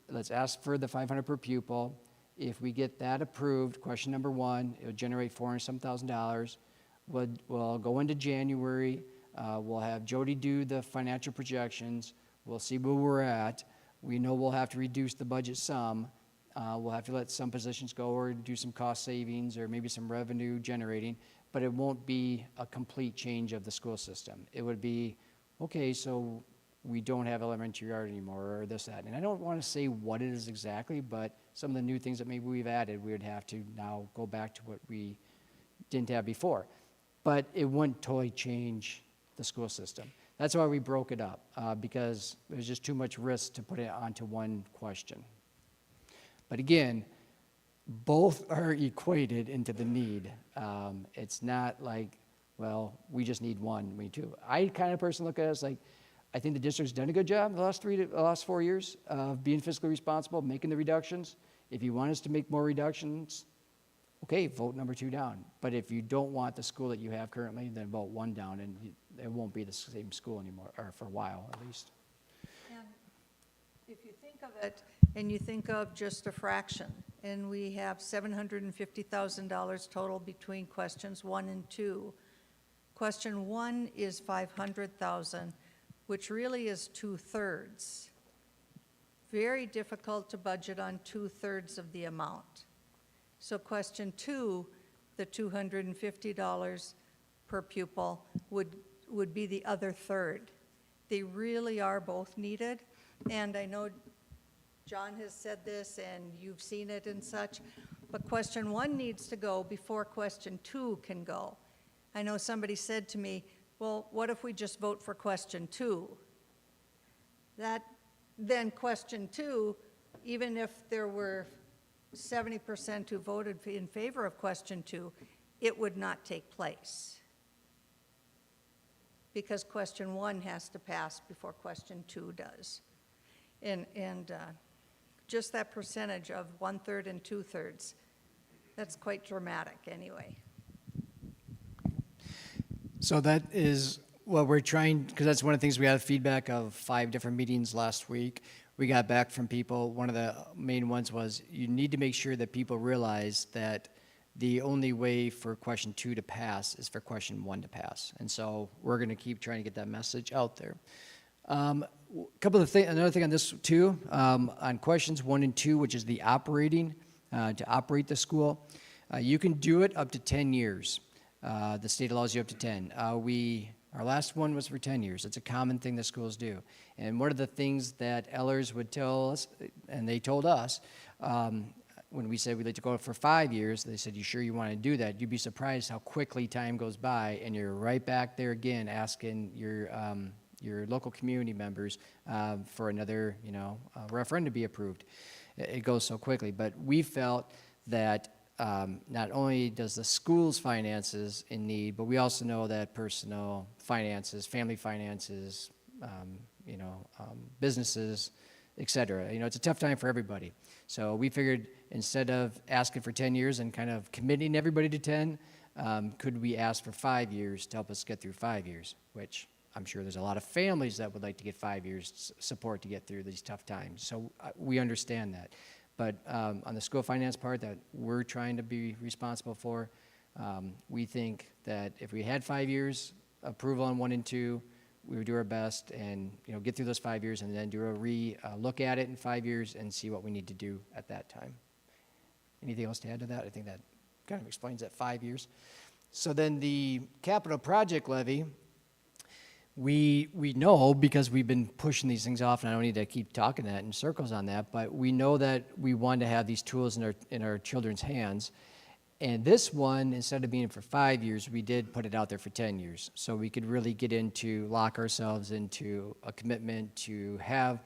Let's ask for the 500 per pupil. If we get that approved, question number 1, it would generate $400,000. We'll go into January. We'll have Jody do the financial projections. We'll see where we're at. We know we'll have to reduce the budget some. We'll have to let some positions go or do some cost savings or maybe some revenue generating, but it won't be a complete change of the school system. It would be, okay, so we don't have elementary art anymore or this, that. And I don't want to say what it is exactly, but some of the new things that maybe we've added, we would have to now go back to what we didn't have before. But it wouldn't totally change the school system. That's why we broke it up, because there's just too much risk to put it onto one question. But again, both are equated into the need. It's not like, well, we just need one, we need 2. I kind of personally look at it as like, I think the district's done a good job the last 4 years of being fiscally responsible, making the reductions. If you want us to make more reductions, okay, vote number 2 down. But if you don't want the school that you have currently, then vote 1 down, and it won't be the same school anymore, or for a while at least. And if you think of it, and you think of just a fraction, and we have $750,000 total between questions 1 and 2. Question 1 is 500,000, which really is 2/3. Very difficult to budget on 2/3 of the amount. So question 2, the $250 per pupil would be the other third. They really are both needed, and I know John has said this and you've seen it and such, but question 1 needs to go before question 2 can go. I know somebody said to me, well, what if we just vote for question 2? Then question 2, even if there were 70% who voted in favor of question 2, it would not take place. Because question 1 has to pass before question 2 does. And just that percentage of 1/3 and 2/3, that's quite dramatic anyway. So that is what we're trying, because that's one of the things we had feedback of 5 different meetings last week. We got back from people, one of the main ones was you need to make sure that people realize that the only way for question 2 to pass is for question 1 to pass. And so we're going to keep trying to get that message out there. Another thing on this too, on questions 1 and 2, which is the operating, to operate the school, you can do it up to 10 years. The state allows you up to 10. Our last one was for 10 years. It's a common thing that schools do. And one of the things that Ellers would tell us, and they told us, when we said we'd like to go for 5 years, they said, you sure you want to do that? You'd be surprised how quickly time goes by, and you're right back there again asking your local community members for another, referendum to be approved. It goes so quickly. But we felt that not only does the school's finances in need, but we also know that personal finances, family finances, businesses, et cetera. It's a tough time for everybody. So we figured instead of asking for 10 years and kind of committing everybody to 10, could we ask for 5 years to help us get through 5 years, which I'm sure there's a lot of families that would like to get 5 years support to get through these tough times. So we understand that. But on the school finance part that we're trying to be responsible for, we think that if we had 5 years approval on 1 and 2, we would do our best and get through those 5 years and then do a look at it in 5 years and see what we need to do at that time. Anything else to add to that? I think that kind of explains that 5 years. So then the capital project levy, we know because we've been pushing these things off, and I don't need to keep talking that in circles on that, but we know that we want to have these tools in our children's hands. And this one, instead of being for 5 years, we did put it out there for 10 years. So we could really lock ourselves into a commitment to have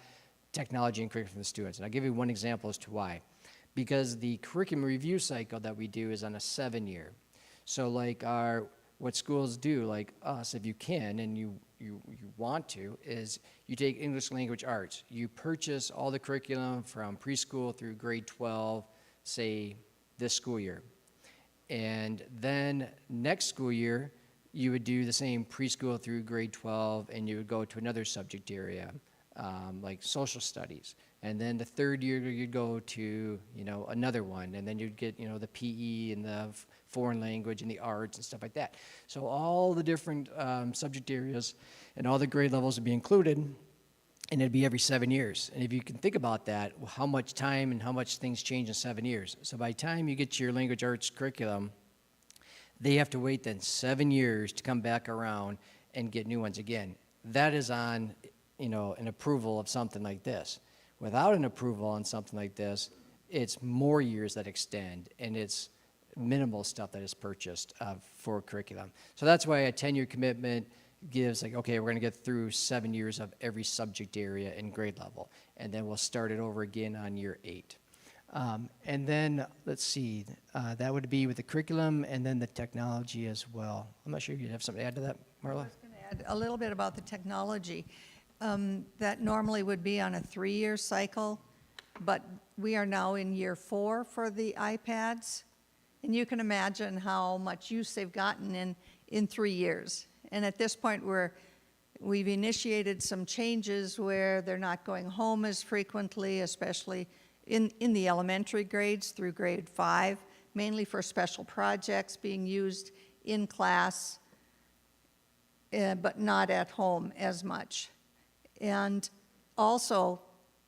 technology and curriculum for the students. And I'll give you one example as to why. Because the curriculum review cycle that we do is on a 7-year. So like what schools do, like us, if you can and you want to, is you take English language arts. You purchase all the curriculum from preschool through grade 12, say, this school year. And then next school year, you would do the same preschool through grade 12, and you would go to another subject area, like social studies. And then the third year, you'd go to, another one, and then you'd get, the PE and the foreign language and the arts and stuff like that. So all the different subject areas and all the grade levels would be included, and it'd be every 7 years. And if you can think about that, how much time and how much things change in 7 years. So by the time you get your language arts curriculum, they have to wait then 7 years to come back around and get new ones again. That is on, an approval of something like this. Without an approval on something like this, it's more years that extend, and it's minimal stuff that is purchased for curriculum. So that's why a 10-year commitment gives okay, we're going to get through 7 years of every subject area and grade level, and then we'll start it over again on year 8. And then, let's see, that would be with the curriculum and then the technology as well. I'm not sure if you'd have something to add to that, Marla? I was going to add a little bit about the technology. That normally would be on a 3-year cycle. but we are now in year 4 for the iPads. And you can imagine how much use they've gotten in 3 years. And at this point, we've initiated some changes where they're not going home as frequently, especially in the elementary grades through grade 5, mainly for special projects being used in class, but not at home as much. And also,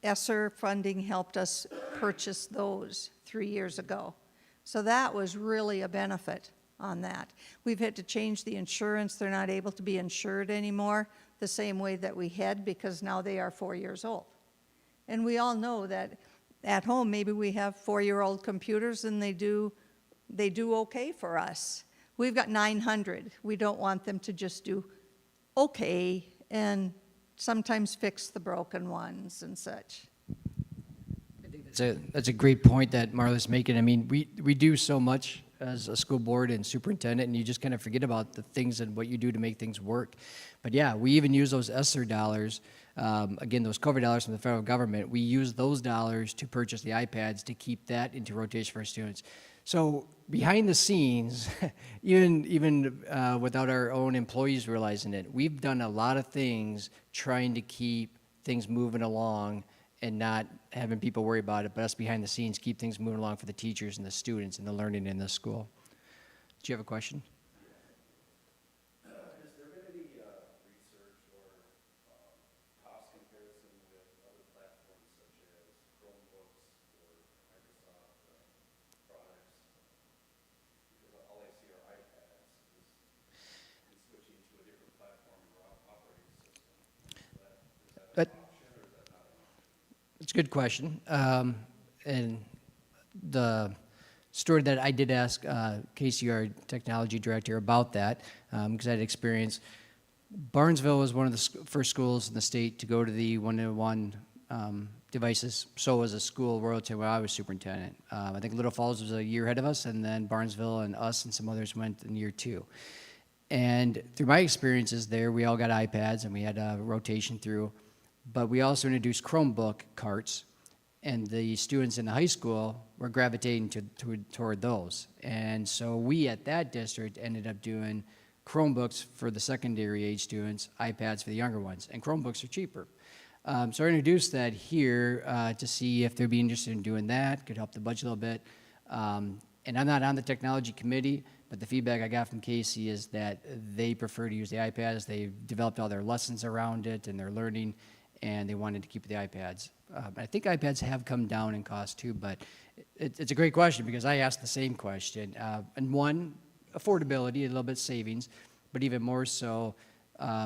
ESSER funding helped us purchase those 3 years ago. So that was really a benefit on that. We've had to change the insurance. They're not able to be insured anymore the same way that we had, because now they are 4 years old. And we all know that at home, maybe we have 4-year-old computers and they do okay for us. We've got 900. We don't want them to just do okay and sometimes fix the broken ones and such. That's a great point that Marla's making. I mean, we do so much as a school board and superintendent, and you just kind of forget about the things and what you do to make things work. But yeah, we even use those ESSER dollars, again, those COVID dollars from the federal government. We use those dollars to purchase the iPads to keep that into rotation for our students. So behind the scenes, even without our own employees realizing it, we've done a lot of things trying to keep things moving along and not having people worry about it, but us behind the scenes keep things moving along for the teachers and the students and the learning in the school. Do you have a question? Has there been any research or cost comparison with other platforms such as Chromebooks or Microsoft products? Because all I see are iPads and switching to a different platform or operating system. Is that an option or is that not an option? It's a good question. And the story that I did ask Casey, our technology director, about that, because I had experience. Barnesville was one of the first schools in the state to go to the one-to-one devices. So was a school royalty when I was superintendent. I think Little Falls was a year ahead of us, and then Barnesville and us and some others went in year 2. And through my experiences there, we all got iPads and we had a rotation through. But we also introduced Chromebook carts, and the students in the high school were gravitating toward those. And so we at that district ended up doing Chromebooks for the secondary age students, iPads for the younger ones, and Chromebooks are cheaper. So I introduced that here to see if they'd be interested in doing that, could help the budget a little bit. And I'm not on the technology committee, but the feedback I got from Casey is that they prefer to use the iPads. They've developed all their lessons around it and their learning, and they wanted to keep the iPads. I think iPads have come down in cost too, but it's a great question because I asked the same question. And one, affordability, a little bit savings, but even more so,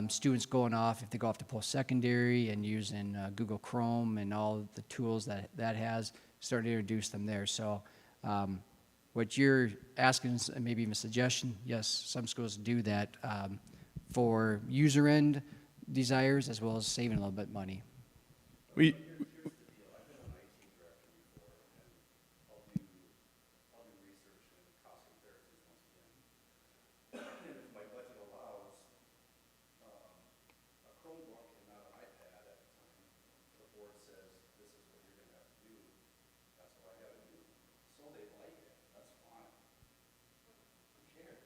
students going off, if they go off to post-secondary and using Google Chrome and all the tools that has, starting to introduce them there. So what you're asking is maybe even a suggestion. Yes, some schools do that for user end desires as well as saving a little bit money. We, I've been an IT director before, and I'll do research and cost comparisons once again. And if my budget allows a Chromebook and not an iPad at the time, the board says this is what you're going to have to do. That's what I got to do. So they like it. That's fine. Who cares?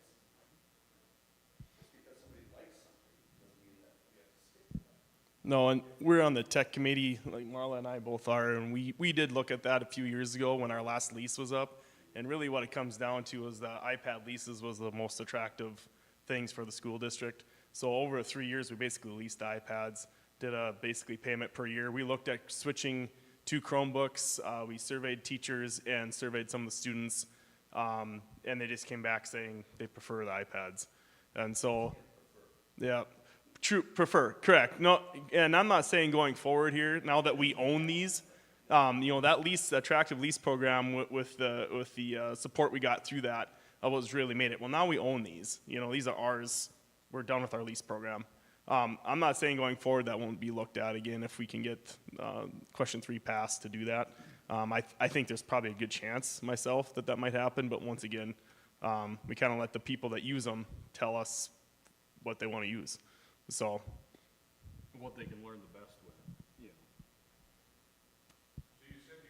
Just because somebody likes something doesn't mean that we have to stick to that. No, and we're on the tech committee, like Marla and I both are, and we did look at that a few years ago when our last lease was up. And really what it comes down to is the iPad leases was the most attractive things for the school district. So over 3 years, we basically leased the iPads, did a basically payment per year. We looked at switching to Chromebooks. We surveyed teachers and surveyed some of the students, and they just came back saying they prefer the iPads. And so, yeah. True, prefer, correct. No, and I'm not saying going forward here, now that we own these, that attractive lease program with the support we got through that was really made it. Well, now we own these. These are ours. We're done with our lease program. I'm not saying going forward that won't be looked at again if we can get question 3 passed to do that. I think there's probably a good chance myself that might happen, but once again, we kind of let the people that use them tell us what they want to use. So, What they can learn the best with, So you said you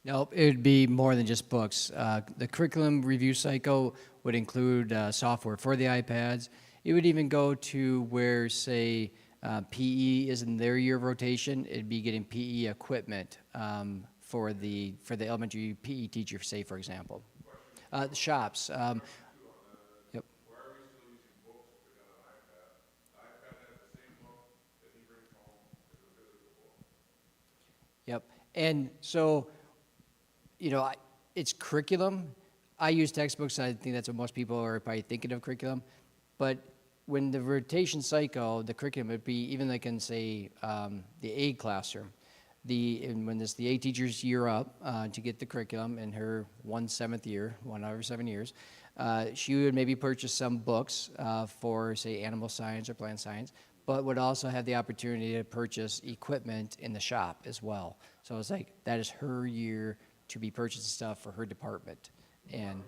Nope, it would be more than just books. The curriculum review cycle would include software for the iPads. It would even go to where, say, PE is in their year of rotation. It'd be getting PE equipment for the elementary PE teacher, say, for example. The shops. Yep. Why are we still using books if they got an iPad? The iPad has the same book that he brings home as a physical book. Yep. And so, it's curriculum. I use textbooks. I think that's what most people are probably thinking of curriculum. But when the rotation cycle, the curriculum would be even like in, say, the A classroom. When the A teacher's year up to get the curriculum in her 1/7 year, 1 out of 7 years, she would maybe purchase some books for, say, animal science or plant science, but would also have the opportunity to purchase equipment in the shop as well. So it's like that is her year to be purchasing stuff for her department. And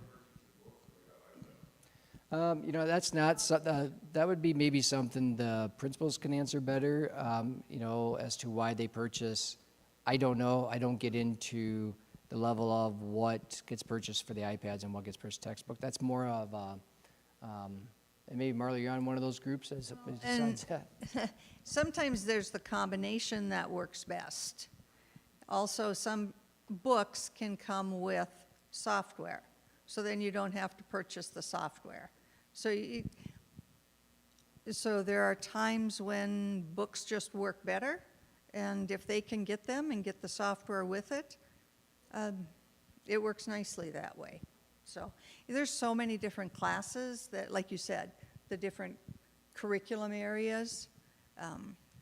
that's not that would be maybe something the principals can answer better. As to why they purchase. I don't know. I don't get into the level of what gets purchased for the iPads and what gets purchased textbook. That's more of and maybe Marla, you're on one of those groups besides that. Sometimes there's the combination that works best. Also, some books can come with software, so then you don't have to purchase the software. So there are times when books just work better, and if they can get them and get the software with it, it works nicely that way. So there's so many different classes that, like you said, the different curriculum areas.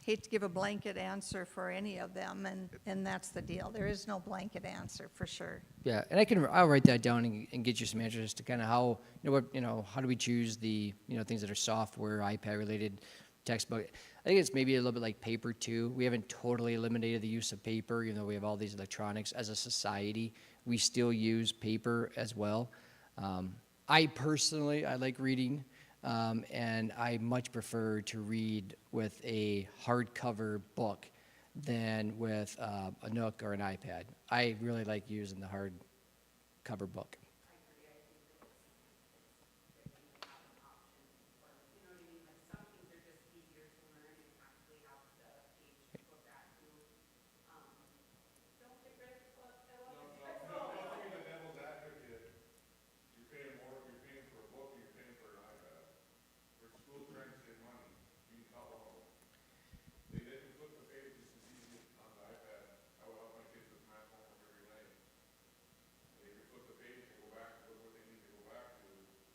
Hate to give a blanket answer for any of them, and that's the deal. There is no blanket answer for sure. Yeah, and I'll write that down and get you some answers to kind of how how do we choose the things that are software, iPad related, textbook. I think it's maybe a little bit like paper too. We haven't totally eliminated the use of paper, even though we have all these electronics as a society. We still use paper as well. I personally like reading, and I much prefer to read with a hardcover book than with a Nook or an iPad. I really like using the hardcover book. I agree, I think that it's great to have an option, or, you know what I mean, like, some things are just easier to learn and actually have the page to go back to. Don't get rid of the book, I love it. Not to be the devil's advocate, you're paying for a book, you're paying for an iPad. For school trying to save money, you can tell them. They can flip the page just as easy on the iPad. I would help my kids with math homework every night. They can flip the page and go back to what they need to go back to.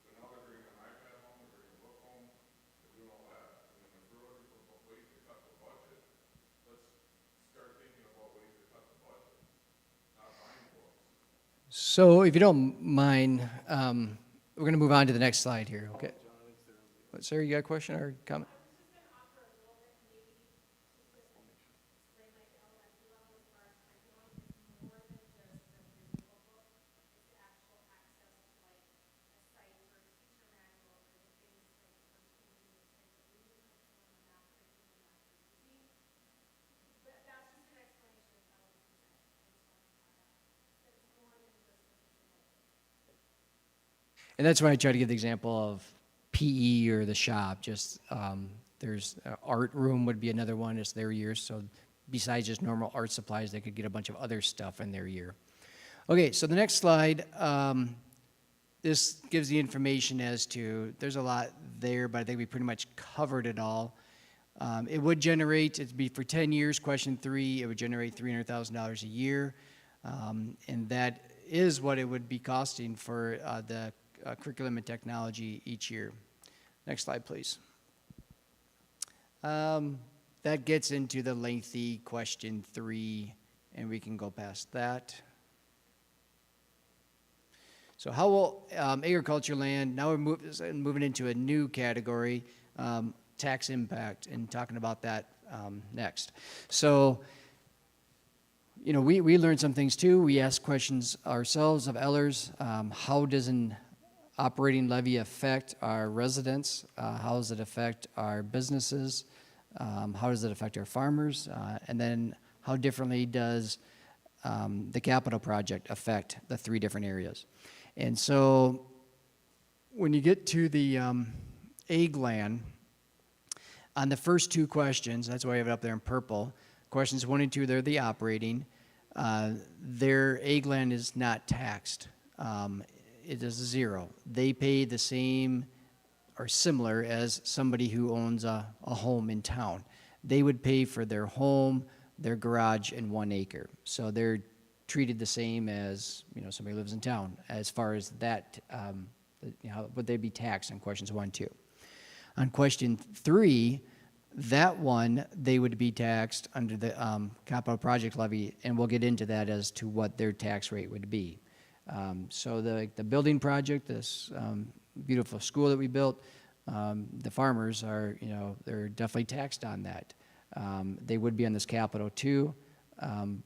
But now they're bringing an iPad home, they're bringing a book home, they're doing all that. I mean, if we're looking for ways to cut the budget, let's start thinking about ways to cut the budget, not buying books. So if you don't mind, we're going to move on to the next slide here, okay? Sarah, you got a question or comment? I was just going to offer a little bit, maybe just to explain like the elementary level as far as curriculum. It's more than just the physical book. It's the actual access to like a site or a teacher manual or the things like for changing the type of reading curriculum and math curriculum that they're using. But that's just an explanation of how we present. I just wanted to add that. That it's more than just the physical book. And that's why I try to give the example of PE or the shop. Just there's art room would be another one. It's their year. So besides just normal art supplies, they could get a bunch of other stuff in their year. Okay, so the next slide, this gives the information as to, there's a lot there, but I think we pretty much covered it all. It would generate, it'd be for 10 years, question 3, it would generate $300,000 a year. And that is what it would be costing for the curriculum and technology each year. Next slide, please. That gets into the lengthy question 3, and we can go past that. So how will agriculture land, now we're moving into a new category, tax impact, and talking about that next. So, we learned some things too. We asked questions ourselves of Ellers. How does an operating levy affect our residents? How does it affect our businesses? How does it affect our farmers? And then how differently does the capital project affect the 3 different areas. And so when you get to the AGLAN, on the first 2 questions, that's why I have it up there in purple, questions 1 and 2, they're the operating. Their AGLAN is not taxed. It is 0. They pay the same or similar as somebody who owns a home in town. They would pay for their home, their garage, and 1 acre. So they're treated the same as, somebody who lives in town as far as that, would they be taxed on questions 1 and 2. On question 3, that one, they would be taxed under the capital project levy, and we'll get into that as to what their tax rate would be. So the building project, this beautiful school that we built, the farmers are, they're definitely taxed on that. They would be on this capital too,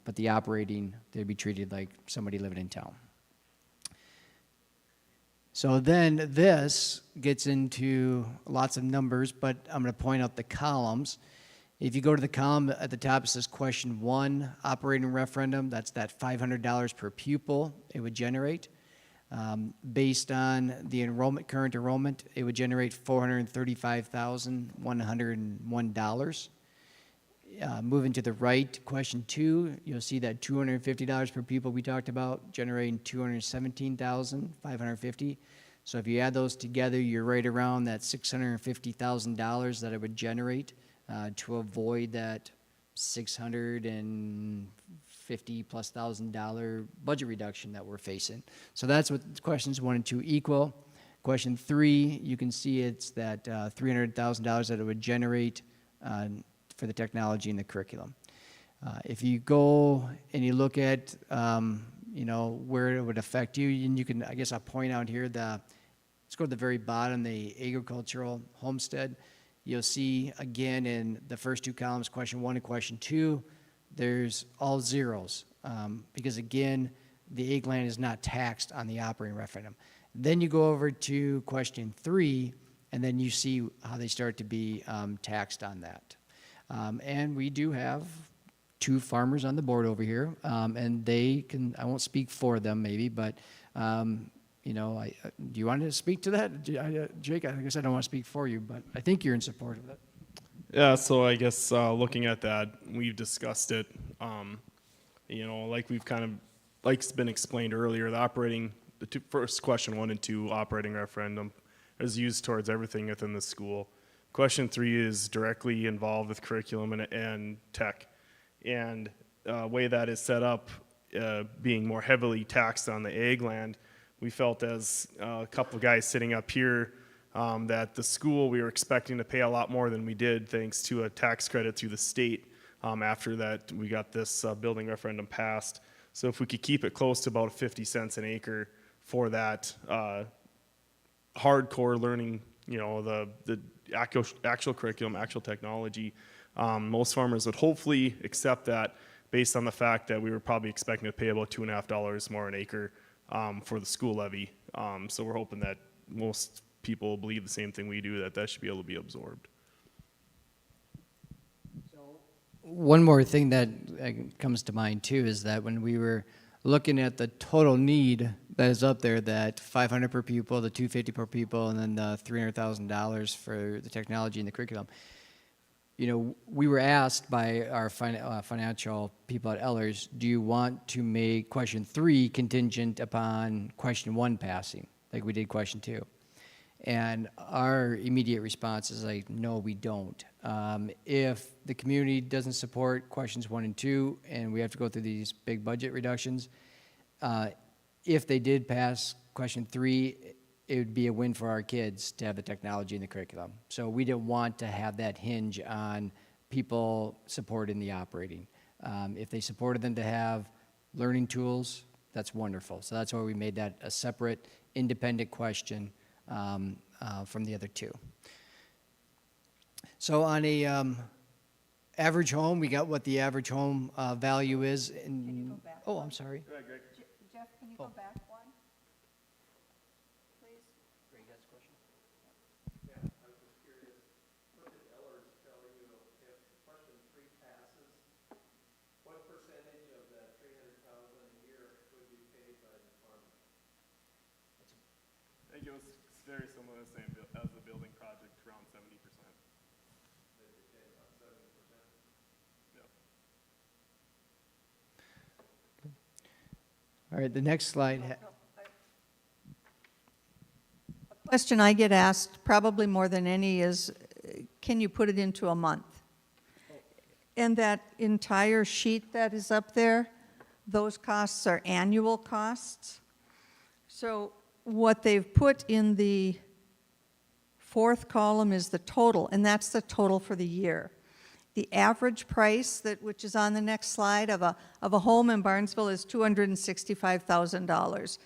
but the operating, they'd be treated like somebody living in town. So then this gets into lots of numbers, but I'm going to point out the columns. If you go to the column at the top, it says question 1, operating referendum. That's that $500 per pupil it would generate. Based on the current enrollment, it would generate $435,101. Moving to the right, question 2, you'll see that $250 per pupil we talked about, generating $217,550. So if you add those together, you're right around that $650,000 that it would generate to avoid that $650,000+ budget reduction that we're facing. So that's what questions 1 and 2 equal. Question 3, you can see it's that $300,000 that it would generate for the technology and the curriculum. If you go and you look at, where it would affect you, and you can, I guess I'll point out here, let's go to the very bottom, the agricultural homestead. You'll see, again, in the first 2 columns, question 1 and question 2, there's all zeros, because, again, the AGLAN is not taxed on the operating referendum. Then you go over to question 3, and then you see how they start to be taxed on that. And we do have 2 farmers on the board over here, and they can, I won't speak for them maybe, but, do you want to speak to that? Jake, I guess I don't want to speak for you, but I think you're in support of it. Yeah, so I guess looking at that, we've discussed it. Like we've like it's been explained earlier, the first question 1 and 2 operating referendum is used towards everything within the school. Question 3 is directly involved with curriculum and tech. And way that is set up, being more heavily taxed on the AGLAN, we felt as a couple of guys sitting up here that the school, we were expecting to pay a lot more than we did thanks to a tax credit through the state after that we got this building referendum passed. So if we could keep it close to about 50 cents an acre for that hardcore learning, the actual curriculum, actual technology, most farmers would hopefully accept that based on the fact that we were probably expecting to pay about $2.50 more an acre for the school levy. So we're hoping that most people believe the same thing we do, that should be able to be absorbed. One more thing that comes to mind too is that when we were looking at the total need that is up there, that $500 per pupil, the $250 per pupil, and then the $300,000 for the technology and the curriculum, we were asked by our financial people at Ellers, do you want to make question 3 contingent upon question 1 passing, like we did question 2? And our immediate response is like, no, we don't. If the community doesn't support questions 1 and 2, and we have to go through these big budget reductions, if they did pass question 3, it would be a win for our kids to have the technology and the curriculum. So we didn't want to have that hinge on people supporting the operating. If they supported them to have learning tools, that's wonderful. So that's why we made that a separate, independent question from the other 2. So on a average home, we got what the average home value is. Can you go back? Oh, I'm sorry. Jeff, can you go back one? Please? Greg has a question. Yeah, I was just curious, what did Ellers tell you if question 3 passes? What percentage of that $300,000 think it was very similar to the same as the building project, around 70%. Yep. All right, the next slide. Question I get asked probably more than any is, can you put it into a month? And that entire sheet that is up there, those costs are annual costs. So what they've put in the fourth column is the total, and that's the total for the year. The average price, which is on the next slide, of a home in Barnesville is $265,000.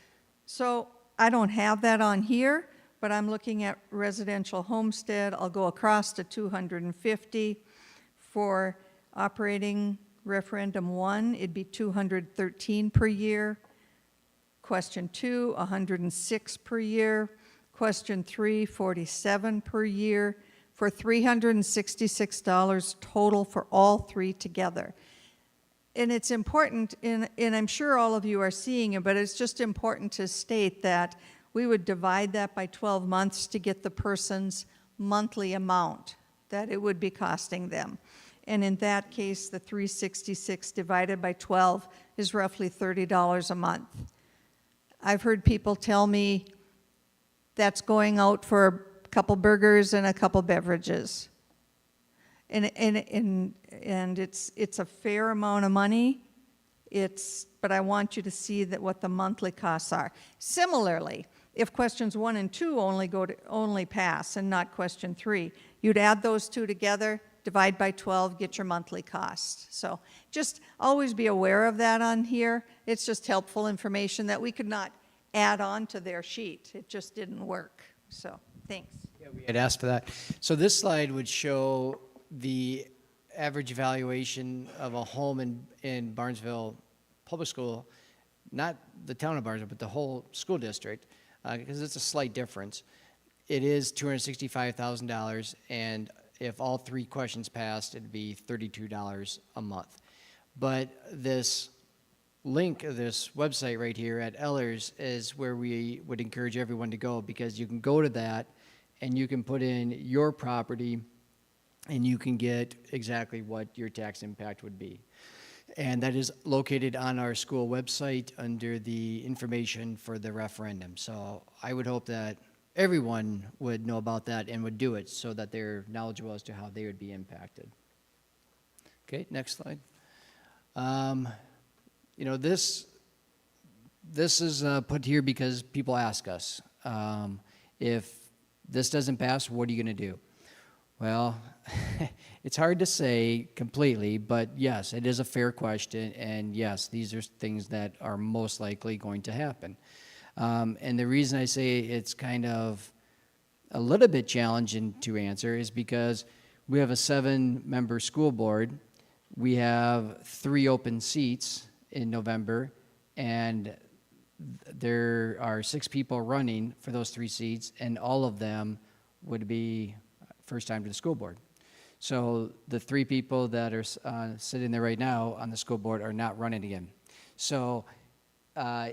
So I don't have that on here, but I'm looking at residential homestead. I'll go across to 250. For operating referendum 1, it'd be 213 per year. Question 2, 106 per year. Question 3, 47 per year, for $366 total for all three together. And it's important, and I'm sure all of you are seeing it, but it's just important to state that we would divide that by 12 months to get the person's monthly amount that it would be costing them. And in that case, the 366 divided by 12 is roughly $30 a month. I've heard people tell me that's going out for a couple burgers and a couple beverages. And it's a fair amount of money. But I want you to see that what the monthly costs are. Similarly, if questions 1 and 2 only pass and not question 3, you'd add those two together, divide by 12, get your monthly cost. So just always be aware of that on here. It's just helpful information that we could not add on to their sheet. It just didn't work. So thanks. Yeah, we had asked for that. So this slide would show the average valuation of a home in Barnesville Public School, not the town of Barnesville, but the whole school district, because it's a slight difference. It is $265,000, and if all three questions passed, it'd be $32 a month. But this link of this website right here at Ellers is where we would encourage everyone to go, because you can go to that and you can put in your property and you can get exactly what your tax impact would be. And that is located on our school website under the information for the referendum. So I would hope that everyone would know about that and would do it so that they're knowledgeable as to how they would be impacted. Okay, next slide. You know, this is put here because people ask us, if this doesn't pass, what are you going to do? Well, it's hard to say completely, but yes, it is a fair question, and yes, these are things that are most likely going to happen. And the reason I say it's kind of a little bit challenging to answer is because we have a 7-member school board. We have 3 open seats in November, and there are 6 people running for those 3 seats, and all of them would be first time to the school board. So the 3 people that are sitting there right now on the school board are not running again. So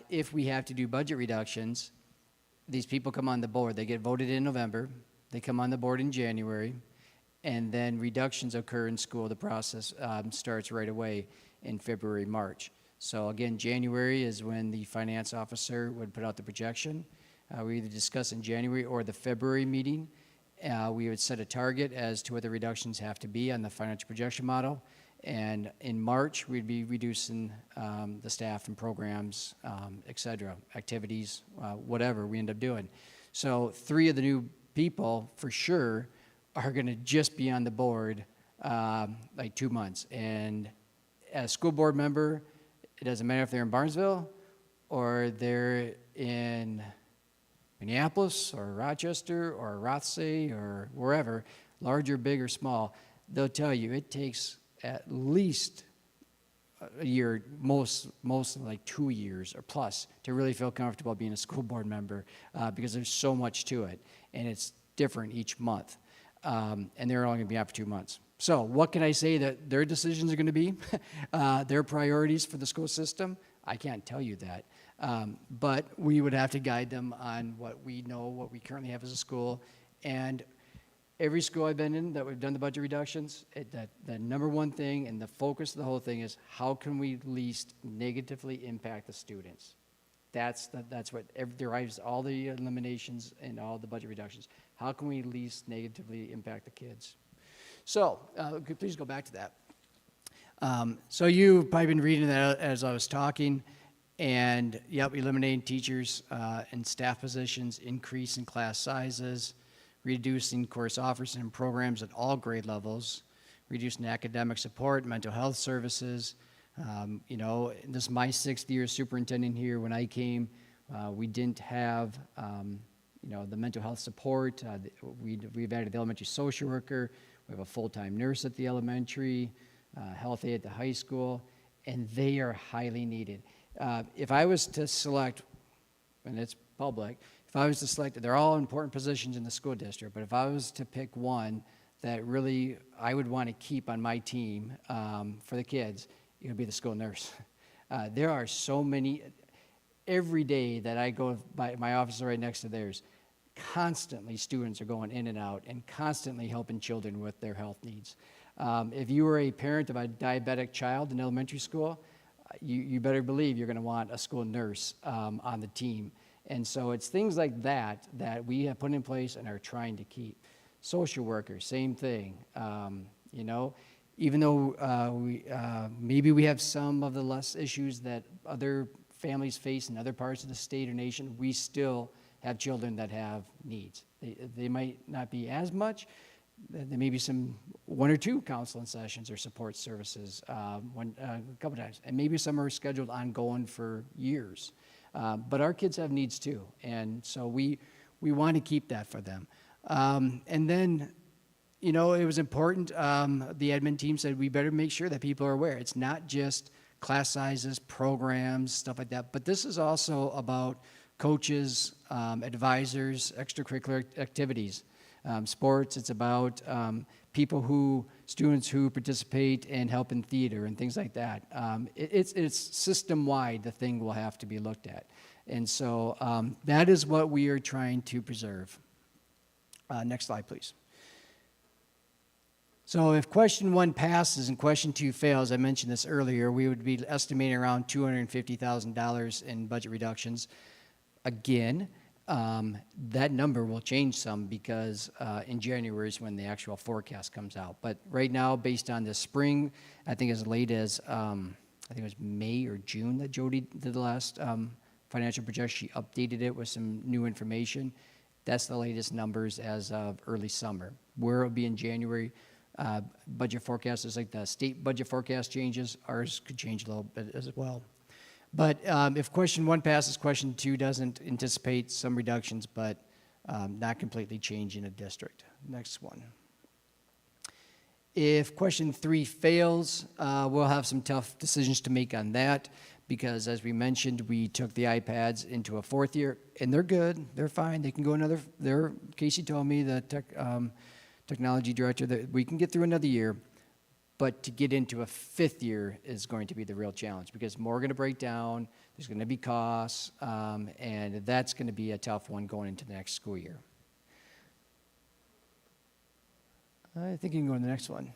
if we have to do budget reductions, these people come on the board. They get voted in November. They come on the board in January, and then reductions occur in school. The process starts right away in February, March. So again, January is when the finance officer would put out the projection. We either discuss in January or the February meeting. We would set a target as to what the reductions have to be on the financial projection model. And in March, we'd be reducing the staff and programs, et cetera, activities, whatever we end up doing. So 3 of the new people, for sure, are going to just be on the board like 2 months. And as a school board member, it doesn't matter if they're in Barnesville or they're in Minneapolis or Rochester or Rothsay or wherever, large or big or small, they'll tell you it takes at least a year, most like 2 years or plus, to really feel comfortable being a school board member because there's so much to it, and it's different each month. And they're only going to be out for 2 months. So what can I say that their decisions are going to be? Their priorities for the school system? I can't tell you that. But we would have to guide them on what we know, what we currently have as a school. And every school I've been in that we've done the budget reductions, the number one thing and the focus of the whole thing is how can we least negatively impact the students? That's what derives all the eliminations and all the budget reductions. How can we least negatively impact the kids? So, please go back to that. So you've probably been reading that as I was talking, and yep, eliminating teachers and staff positions, increase in class sizes, reducing course offers and programs at all grade levels, reducing academic support, mental health services. You know, this is my 6th year as superintendent here. When I came, we didn't have, you know, the mental health support. We've added the elementary social worker. We have a full-time nurse at the elementary, health aide at the high school, and they are highly needed. If I was to select, and it's public, if I was to select, they're all important positions in the school district, but if I was to pick one that really I would want to keep on my team for the kids, it would be the school nurse. There are so many, every day that I go by, my office is right next to theirs, constantly students are going in and out and constantly helping children with their health needs. If you were a parent of a diabetic child in elementary school, you better believe you're going to want a school nurse on the team. And so it's things like that that we have put in place and are trying to keep. Social workers, same thing. You know, even though maybe we have some of the less issues that other families face in other parts of the state or nation, we still have children that have needs. They might not be as much. There may be some 1 or 2 counseling sessions or support services a couple times, and maybe some are scheduled ongoing for years. But our kids have needs too, and so we want to keep that for them. And then, you know, it was important, the admin team said we better make sure that people are aware. It's not just class sizes, programs, stuff like that, but this is also about coaches, advisors, extracurricular activities, sports. It's about students who participate and help in theater and things like that. It's system-wide, the thing will have to be looked at. And so that is what we are trying to preserve. Next slide, please. So if question 1 passes and question 2 fails, I mentioned this earlier, we would be estimating around $250,000 in budget reductions. Again, that number will change some because in January is when the actual forecast comes out. But right now, based on the spring, I think as late as, I think it was May or June that Jody did the last financial projection. She updated it with some new information. That's the latest numbers as of early summer. Where it'll be in January, budget forecast is like the state budget forecast changes. Ours could change a little bit as well. But if question 1 passes, question 2 doesn't, anticipate some reductions, but not completely changing a district. Next one. If question 3 fails, we'll have some tough decisions to make on that because, as we mentioned, we took the iPads into a 4th year, and they're good. They're fine. They can go another. Casey told me, the technology director, that we can get through another year. But to get into a 5th year is going to be the real challenge because more are going to break down, there's going to be costs, and that's going to be a tough one going into the next school year. I think you can go to the next one.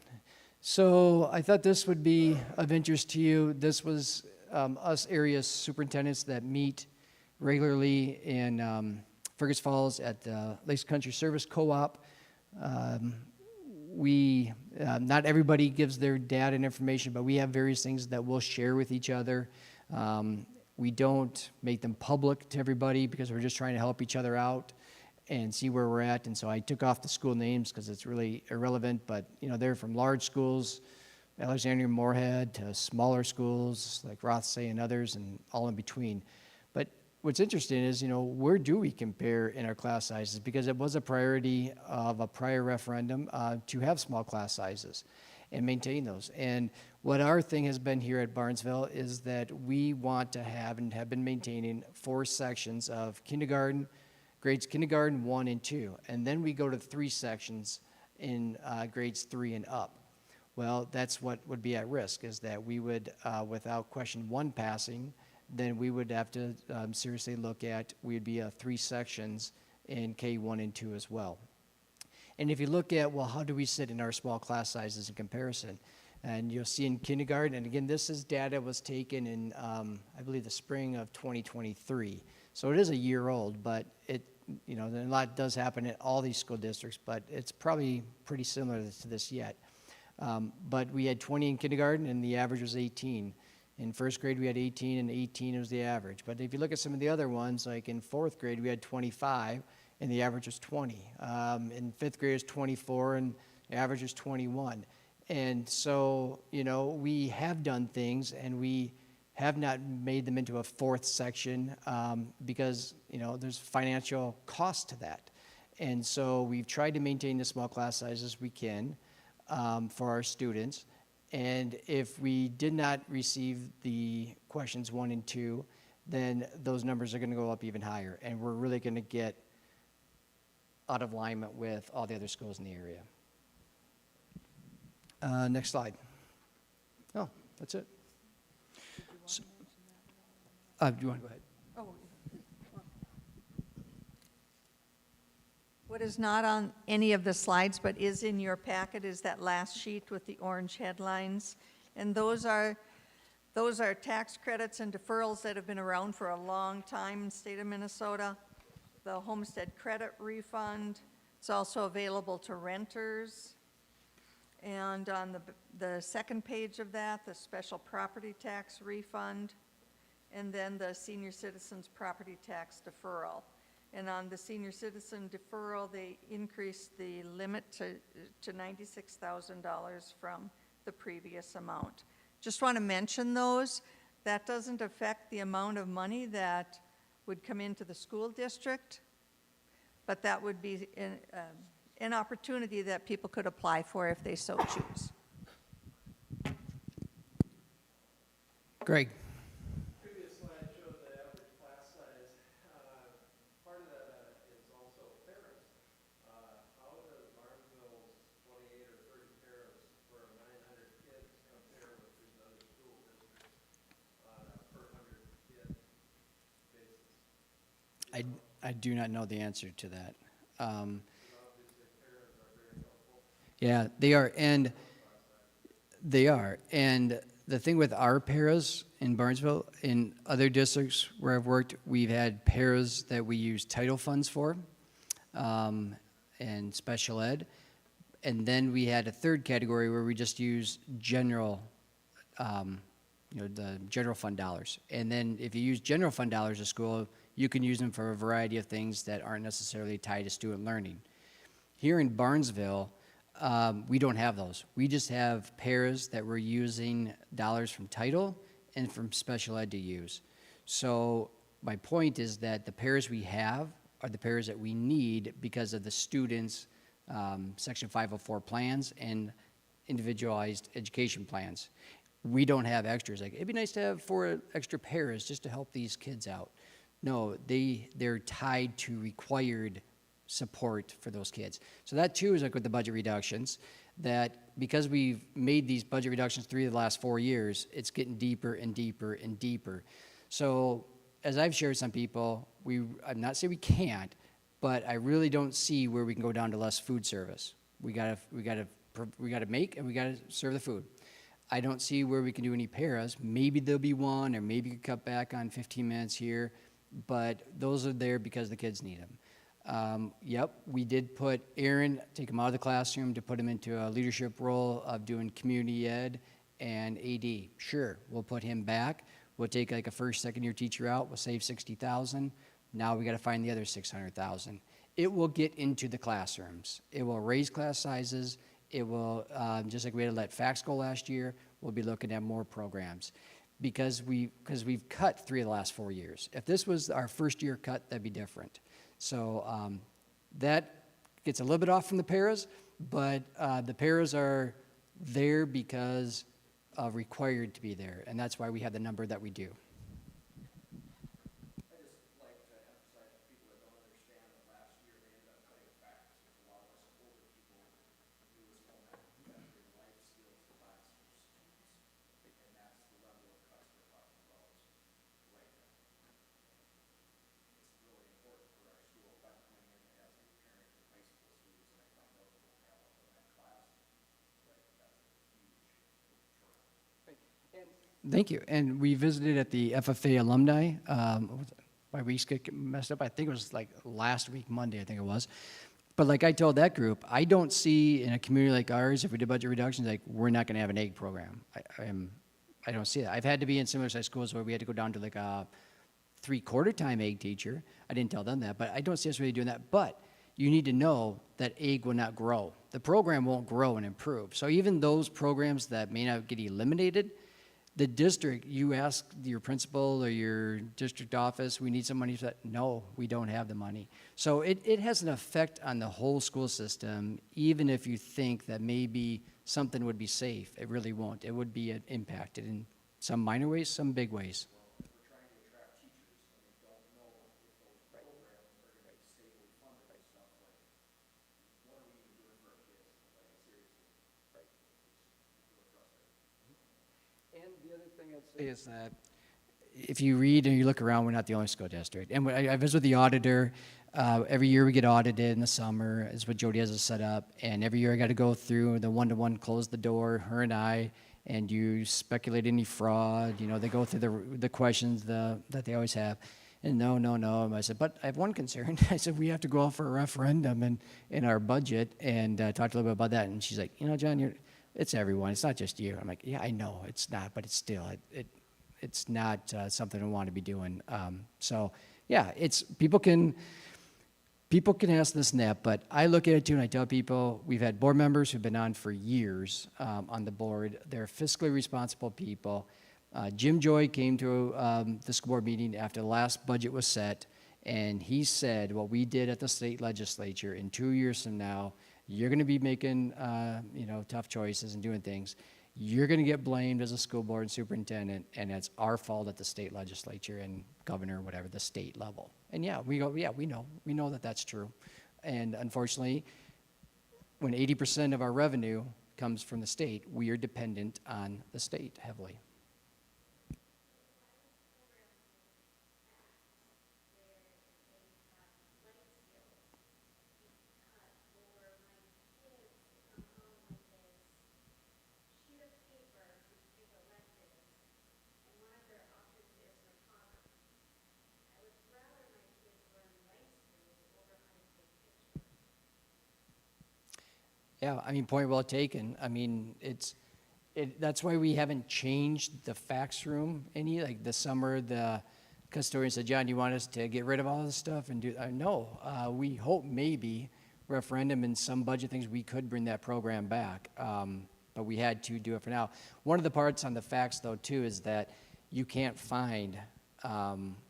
So I thought this would be of interest to you. This was us area superintendents that meet regularly in Fergus Falls at the Lakes Country Service Co-op. Not everybody gives their data and information, but we have various things that we'll share with each other. We don't make them public to everybody because we're just trying to help each other out and see where we're at. And so I took off the school names because it's really irrelevant, but you know, they're from large schools, Alexandria, Moorhead, to smaller schools like Rothsay and others, and all in between. But what's interesting is, you know, where do we compare in our class sizes? Because it was a priority of a prior referendum to have small class sizes and maintain those. And what our thing has been here at Barnesville is that we want to have and have been maintaining 4 sections of kindergarten, grades kindergarten 1 and 2. And then we go to 3 sections in grades 3 and up. Well, that's what would be at risk, is that we would, without question 1 passing, then we would have to seriously look at, we'd be 3 sections in K1 and 2 as well. And if you look at, well, how do we sit in our small class sizes in comparison? And you'll see in kindergarten, and again, this is data was taken in, I believe, the spring of 2023. So it is a year old, but it, you know, a lot does happen in all these school districts, but it's probably pretty similar to this yet. But we had 20 in kindergarten, and the average was 18. In first grade, we had 18, and 18 was the average. But if you look at some of the other ones, like in fourth grade, we had 25, and the average was 20. In fifth grade, it was 24, and the average was 21. And so, you know, we have done things, and we have not made them into a fourth section because, you know, there's financial cost to that. And so we've tried to maintain the small class sizes we can for our students. And if we did not receive the questions 1 and 2, then those numbers are going to go up even higher. And we're really going to get out of alignment with all the other schools in the area. Next slide. Oh, that's it. So, do you want to go ahead? Oh. What is not on any of the slides but is in your packet is that last sheet with the orange headlines. And those are tax credits and deferrals that have been around for a long time in the state of Minnesota. The homestead credit refund, it's also available to renters. And on the second page of that, the special property tax refund, and then the senior citizens property tax deferral. And on the senior citizen deferral, they increased the limit to $96,000 from the previous amount. Just want to mention those. That doesn't affect the amount of money that would come into the school district, but that would be an opportunity that people could apply for if they so choose. Greg. Previous slide showed the average class size. Part of that is also paras. How does Barnesville's 28 or 30 paras for 900 kids compare with these other school districts on a per 100 kid basis? I do not know the answer to that. Obviously, paras are very helpful. Yeah, they are, and they are. And the thing with our paras in Barnesville, in other districts where I've worked, we've had paras that we use title funds for, and special ed. And then we had a third category where we just use general, the general fund dollars. And then if you use general fund dollars at school, you can use them for a variety of things that aren't necessarily tied to student learning. Here in Barnesville, we don't have those. We just have paras that we're using dollars from title and from special ed to use. So my point is that the paras we have are the paras that we need because of the students' Section 504 plans and individualized education plans. We don't have extras. Like, it'd be nice to have 4 extra paras just to help these kids out. No, they're tied to required support for those kids. So that too is like with the budget reductions, that because we've made these budget reductions 3 of the last 4 years, it's getting deeper and deeper and deeper. So as I've shared with some people, I'm not saying we can't, but I really don't see where we can go down to less food service. We gotta make and we gotta serve the food. I don't see where we can do any paras. Maybe there'll be one, or maybe you could cut back on 15 minutes here, but those are there because the kids need them. Yep, we did put Aaron, take him out of the classroom to put him into a leadership role of doing community ed and AD. Sure, we'll put him back. We'll take like a first, second year teacher out. We'll save $60,000. Now we got to find the other $600,000. It will get into the classrooms. It will raise class sizes. It will, just like we had to let FACS go last year, we'll be looking at more programs. Because we've cut 3 of the last 4 years. If this was our first year cut, that'd be different. So that gets a little bit off from the paras, but the paras are there because of required to be there, and that's why we have the number that we do. I just like to emphasize to people that don't understand that last year they ended up cutting facts. There's a lot of us older people who was home ec, your life skills class for students, and that's the level of cuts we're talking about right Thank you. And we visited at the FFA alumni. My weeks get messed up. I think it was like last week, Monday, I think it was. But like I told that group, I don't see in a community like ours, if we did budget reductions, like we're not going to have an egg program. I don't see that. I've had to be in similar sized schools where we had to go down to like a 3/4 time egg teacher. I didn't tell them that, but I don't see us really doing that. But you need to know that egg will not grow. The program won't grow and improve. So even those programs that may not get eliminated, the district, you ask your principal or your district office, we need some money for that. No, we don't have the money. So it has an effect on the whole school system, even if you think that maybe something would be safe. It really won't. It would be impacted in some minor ways, some big ways. If we're trying to attract teachers and we don't know if those programs are gonna be stably funded and stuff, like, what are we even doing for our kids? Like, seriously. Right. It's really frustrating. And the other thing I'd say is that if you read and you look around, we're not the only school district. And when I visit with the auditor. Every year we get audited in the summer, is what Jody has us set up. And every year I got to go through the one-to-one, close the door, her and I, and you speculate any fraud. You know, they go through the questions that they always have. And no. And I said, but I have one concern. I said, we have to go out for a referendum in our budget and talk a little bit about that. And she's like, you know, John, it's everyone. It's not just you. I'm like, yeah, I know it's not, but it's still, it's not something I want to be doing. So yeah, people can ask this and that, but I look at it too and I tell people, we've had board members who've been on for years on the board. They're fiscally responsible people. Jim Joy came to the school board meeting after the last budget was set, and he said, what we did at the state legislature, in 2 years from now, you're going to be making tough choices and doing things. You're going to get blamed as a school board and superintendent, and it's our fault at the state legislature and governor, whatever, the state level. And we know that that's true. And unfortunately, when 80% of our revenue comes from the state, we are dependent on the state heavily. Yeah, I mean, point well taken. I mean, that's why we haven't changed the fax room any. Like the summer, the custodian said, John, you want us to get rid of all this stuff and do, no, we hope maybe referendum and some budget things, we could bring that program back. But we had to do it for now. One of the parts on the fax though too is that you can't find,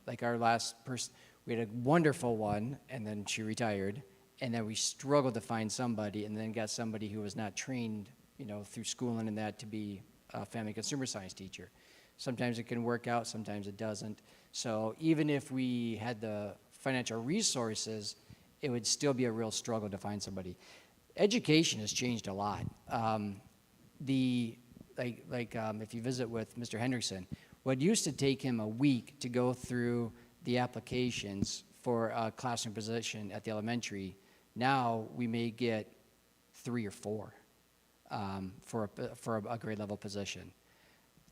like our last person, we had a wonderful one and then she retired. And then we struggled to find somebody, and then got somebody who was not trained, through schooling and that to be a family consumer science teacher. Sometimes it can work out, sometimes it doesn't. So even if we had the financial resources, it would still be a real struggle to find somebody. Education has changed a lot. If you visit with Mr. Hendrickson, what used to take him a week to go through the applications for a classroom position at the elementary, now we may get 3 or 4 for a grade level position.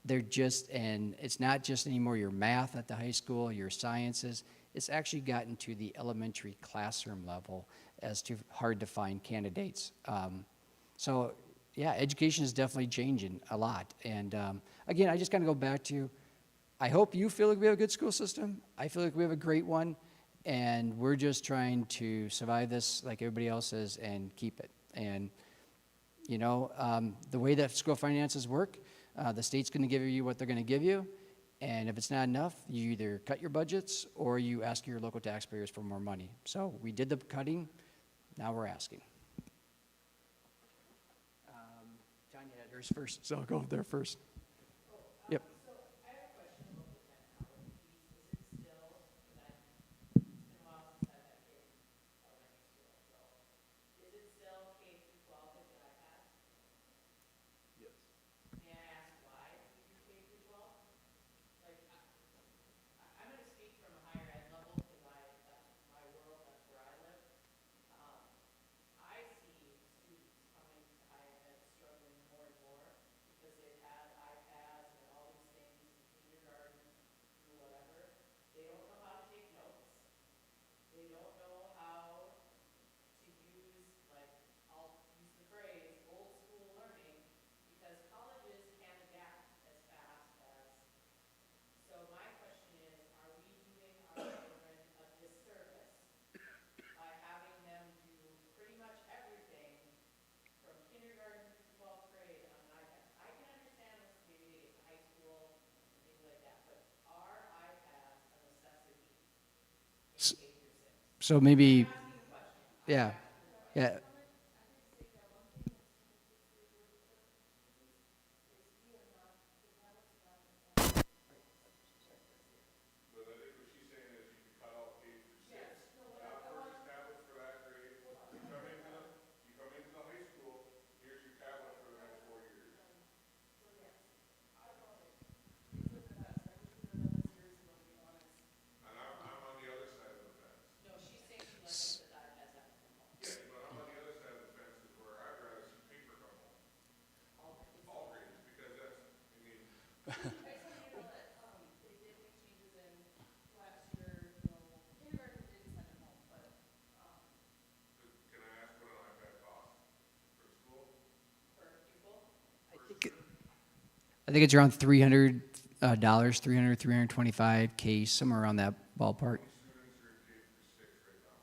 And it's not just anymore your math at the high school, your sciences. It's actually gotten to the elementary classroom level as to hard to find candidates. So yeah, education is definitely changing a lot. And again, I just kind of go back to, I hope you feel like we have a good school system. I feel like we have a great one. And we're just trying to survive this like everybody else is and keep it. And, the way that school finances work, the state's going to give you what they're going to give you. And if it's not enough, you either cut your budgets or you ask your local taxpayers for more money. So we did the cutting. Now we're asking. Tanya had hers first, so I'll go there first. Yep. So maybe, yeah, yeah. But I think what she's saying is you can cut out K through 6, not purchase tablets for that grade. You come into the high school, here's your tablet for the next 4 years. And I'm on the other side of the fence. No, she's saying she'd like to put the iPads have to come home. Yeah, but I'm on the other side of the fence is where I'd rather see paper come home. All grades, because that's, I mean, I just want you to know that, they did make changes in last year, you know, kindergarten didn't send them home, but, can I ask what an iPad costs for the school? for pupil, I think it's around $300, 300, 325 case, somewhere around that ballpark. Students are in K through 6 right now.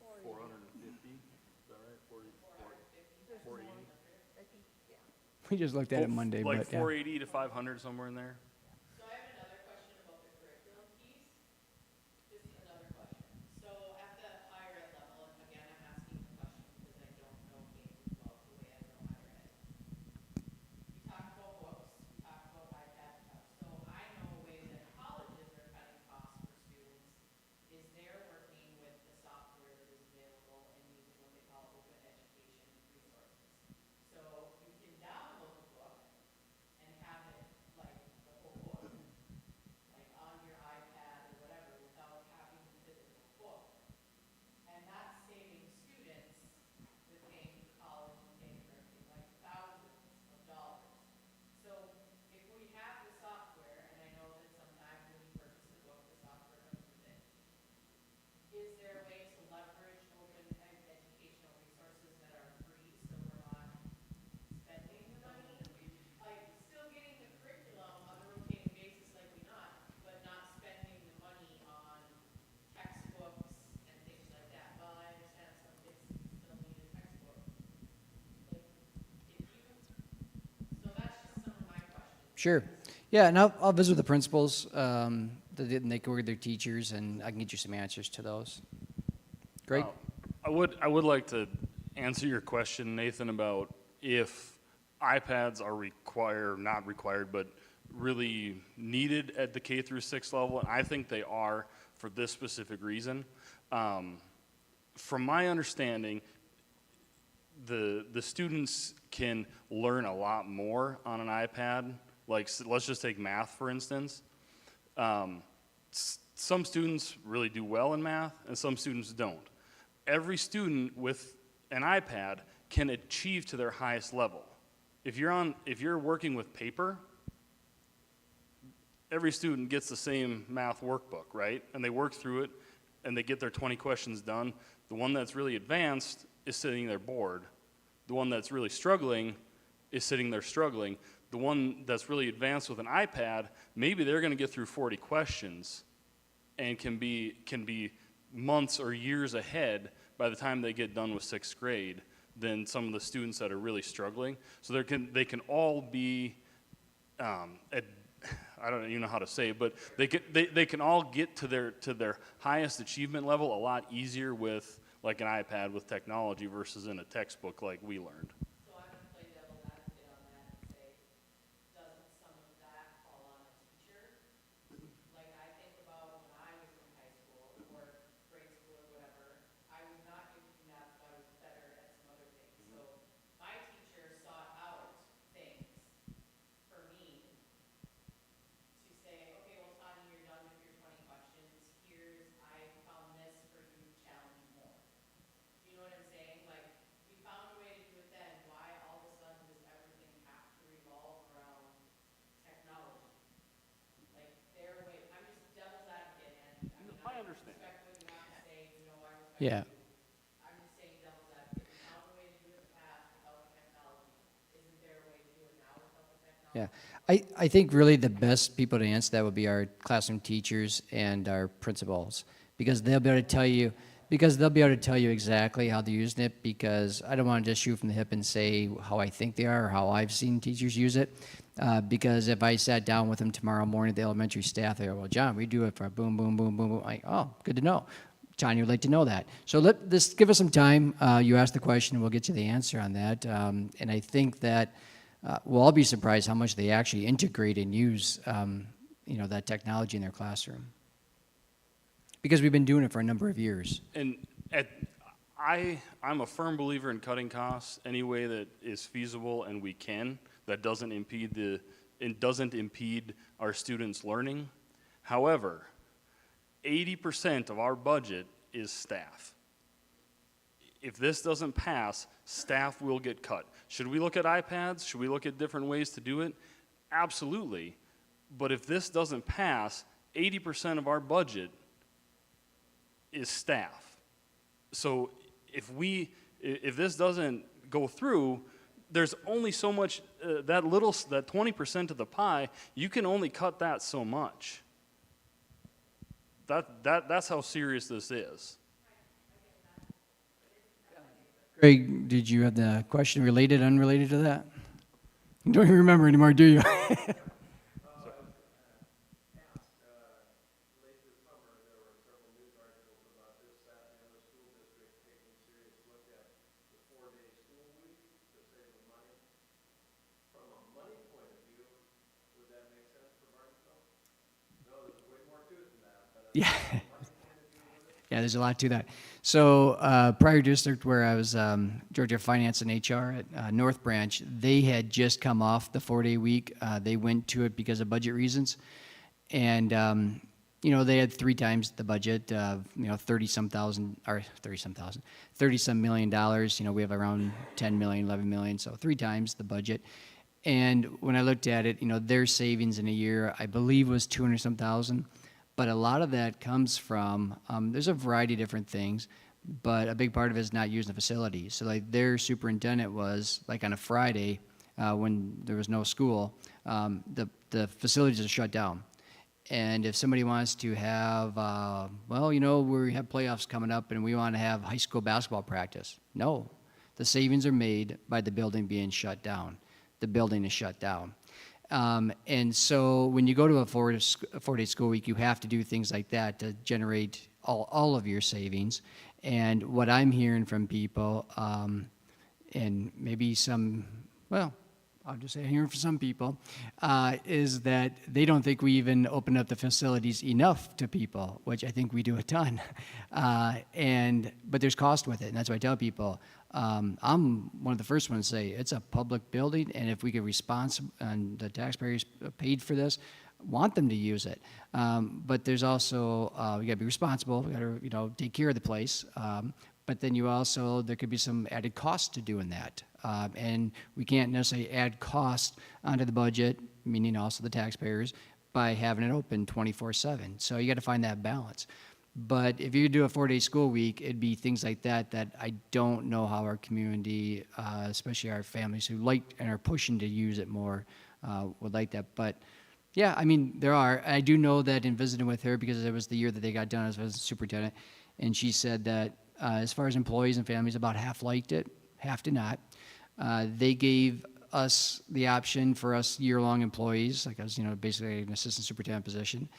450, is that right? 480? We just looked at it Monday, Like but yeah. 480 to 500, somewhere in there. So I have another question about the curriculum piece. Just another question. So at the higher ed level, and again, I'm asking the question because I don't know K through 12 the way I know higher ed. We talked about books, we talked about iPad stuff. So I know a way that colleges are cutting costs for students is they're working with the software that is available and using what they call open education resources. So you can download the book and have it like the whole book, like on your iPad or whatever, without having the physical book. And that's saving students with paying for college and paying for everything, like thousands of dollars. So if we have the software, and I know that sometimes when you purchase the book, the software comes with it, is there a way to leverage open educational resources that are free so we're not spending the money? Like, still getting the curriculum on a rotating basis like we not, but not spending the money on textbooks and things like that. Well, I understand some kids still need a textbook. Like, if you, so that's just some of my questions. Sure. Yeah, and I'll visit with the principals, and they can work with their teachers, and I can get you some answers to those. Great. I would like to answer your question, Nathan, about if iPads are not required, but really needed at the K through 6 level, and I think they are for this specific reason. From my understanding, the students can learn a lot more on an iPad. Like, let's just take math, for instance. Some students really do well in math, and some students don't. Every student with an iPad can achieve to their highest level. If you're working with paper, every student gets the same math workbook, right? And they work through it, and they get their 20 questions done. The one that's really advanced is sitting there bored. The one that's really struggling is sitting there struggling. The one that's really advanced with an iPad, maybe they're going to get through 40 questions and can be months or years ahead by the time they get done with 6th grade than some of the students that are really struggling. So they can all be I don't even know how to say it, but they can all get to their highest achievement level a lot easier with like an iPad with technology versus in a textbook like we learned. So I'm gonna play devil's advocate on that and say, doesn't some of that fall on a teacher? Like, I think about when I was in high school or grade school or whatever, I was not good at math, but I was better at some other things. So my teacher sought out things for me to say, okay, well, Tanya, you're done with your 20 questions. I found this for you to challenge more. Do you know what I'm saying? Like, we found a way to do it then. Why all of a sudden does everything have to revolve around technology? Like, their way, I'm just devil's advocate, and I understand. respect what you have to say, you know, I respect Yeah. you. I'm just saying devil's advocate. We found a way to do it in the past without the technology. Isn't there a way to do it now without the technology? Yeah, I think really the best people to answer that would be our classroom teachers and our principals, because they'll be able to tell you exactly how they're using it, because I don't want to just shoot from the hip and say how I think they are or how I've seen teachers use it. Because if I sat down with them tomorrow morning, the elementary staff, they go, well, John, we do it for boom, boom, boom, boom, boom. Like, oh, good to know. John, you'd like to know that. So this give us some time. You ask the question, and we'll get you the answer on that. And I think that we'll all be surprised how much they actually integrate and use, that technology in their classroom. Because we've been doing it for a number of years. And I'm a firm believer in cutting costs any way that is feasible and we can, that doesn't impede our students' learning. However, 80% of our budget is staff. If this doesn't pass, staff will get cut. Should we look at iPads? Should we look at different ways to do it? Absolutely. But if this doesn't pass, 80% of our budget is staff. So if this doesn't go through, there's only so much, that 20% of the pie, you can only cut that so much. That's how serious this is. Greg, did you have the question related, unrelated to that? You don't even remember anymore, do you? Late this summer, there were several news articles about this, that, and the other school district taking a serious look at the 4-day school week to save the money. From a money point of view, would that make sense for Barnesville? No, there's way more to it than that, but Yeah. from a money point of view, would it? Yeah, there's a lot to that. So prior district where I was Georgia Finance and HR at North Branch, they had just come off the 4-day week. They went to it because of budget reasons. And, they had 3 times the budget of, 30-some million dollars. We have around 10 million, 11 million, so 3 times the budget. And when I looked at it, their savings in a year, I believe was 200-some thousand. But a lot of that comes from, there's a variety of different things, but a big part of it is not using the facility. So like their superintendent was, like on a Friday, when there was no school, the facilities are shut down. And if somebody wants to have, we have playoffs coming up and we want to have high school basketball practice. No, the savings are made by the building being shut down. The building is shut down. And so when you go to a 4-day school week, you have to do things like that to generate all of your savings. And what I'm hearing from people, and maybe I'll just say I'm hearing from some people, is that they don't think we even open up the facilities enough to people, which I think we do a ton. But there's cost with it, and that's why I tell people, I'm one of the first ones to say it's a public building, and if we get and the taxpayers paid for this, want them to use it. But there's also, we gotta be responsible, we gotta, take care of the place. But then there could be some added cost to doing that. And we can't necessarily add cost onto the budget, meaning also the taxpayers, by having it open 24/7. So you got to find that balance. But if you do a 4-day school week, it'd be things like that I don't know how our community, especially our families who like and are pushing to use it more, would like that. But yeah, there are. I do know that in visiting with her, because it was the year that they got done as a superintendent, and she said that as far as employees and families, about half liked it, half did not. They gave us the option for us year-long employees, like I was, basically an assistant superintendent position,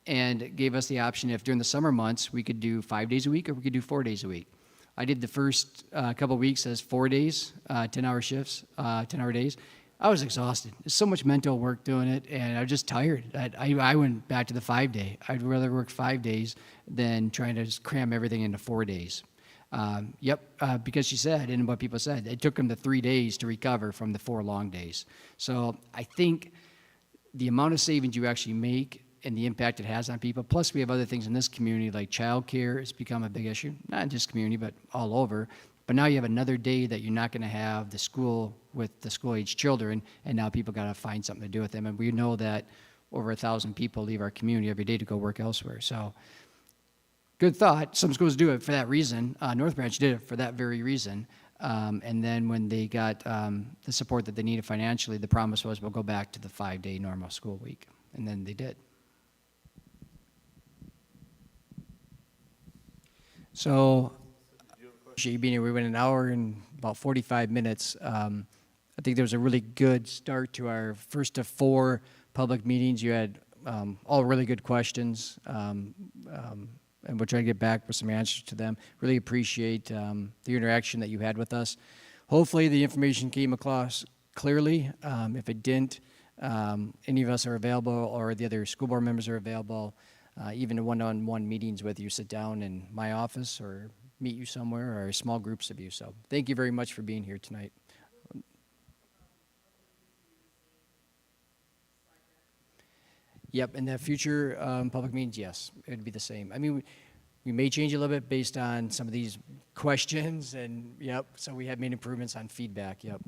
and gave us the option if during the summer months we could do 5 days a week or we could do 4 days a week. I did the first couple of weeks as 4 days, 10-hour shifts, 10-hour days. I was exhausted. There's so much mental work doing it, and I was just tired. I went back to the 5-day. I'd rather work 5 days than trying to just cram everything into 4 days. Because she said, and what people said, it took them the 3 days to recover from the 4 long days. So I think the amount of savings you actually make and the impact it has on people, plus we have other things in this community like childcare has become a big issue, not in this community, but all over. But now you have another day that you're not going to have the school with the school-age children, and now people got to find something to do with them. And we know that over 1,000 people leave our community every day to go work elsewhere. So good thought. Some schools do it for that reason. North Branch did it for that very reason. And then when they got the support that they needed financially, the promise was we'll go back to the 5-day normal school week. And then they did. So, appreciate you being here. We went an hour and about 45 minutes. I think there was a really good start to our first of 4 public meetings. You had all really good questions, and we'll try to get back with some answers to them. Really appreciate the interaction that you had with us. Hopefully the information came across clearly. If it didn't, any of us are available, or the other school board members are available, even one-on-one meetings with you, sit down in my office or meet you somewhere, or small groups of you. So thank you very much for being here tonight. Yep, in the future public meetings, yes, it would be the same. I mean, we may change a little bit based on some of these questions, and yep, so we have made improvements on feedback, yep.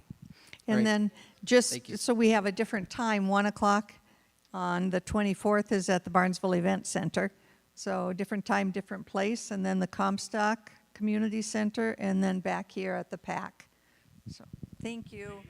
And Right. then just Thank you. so we have a different time, 1 o'clock on the 24th is at the Barnesville Event Center. So different time, different place, and then the Comstock Community Center, and then back here at the PAC. So, thank you.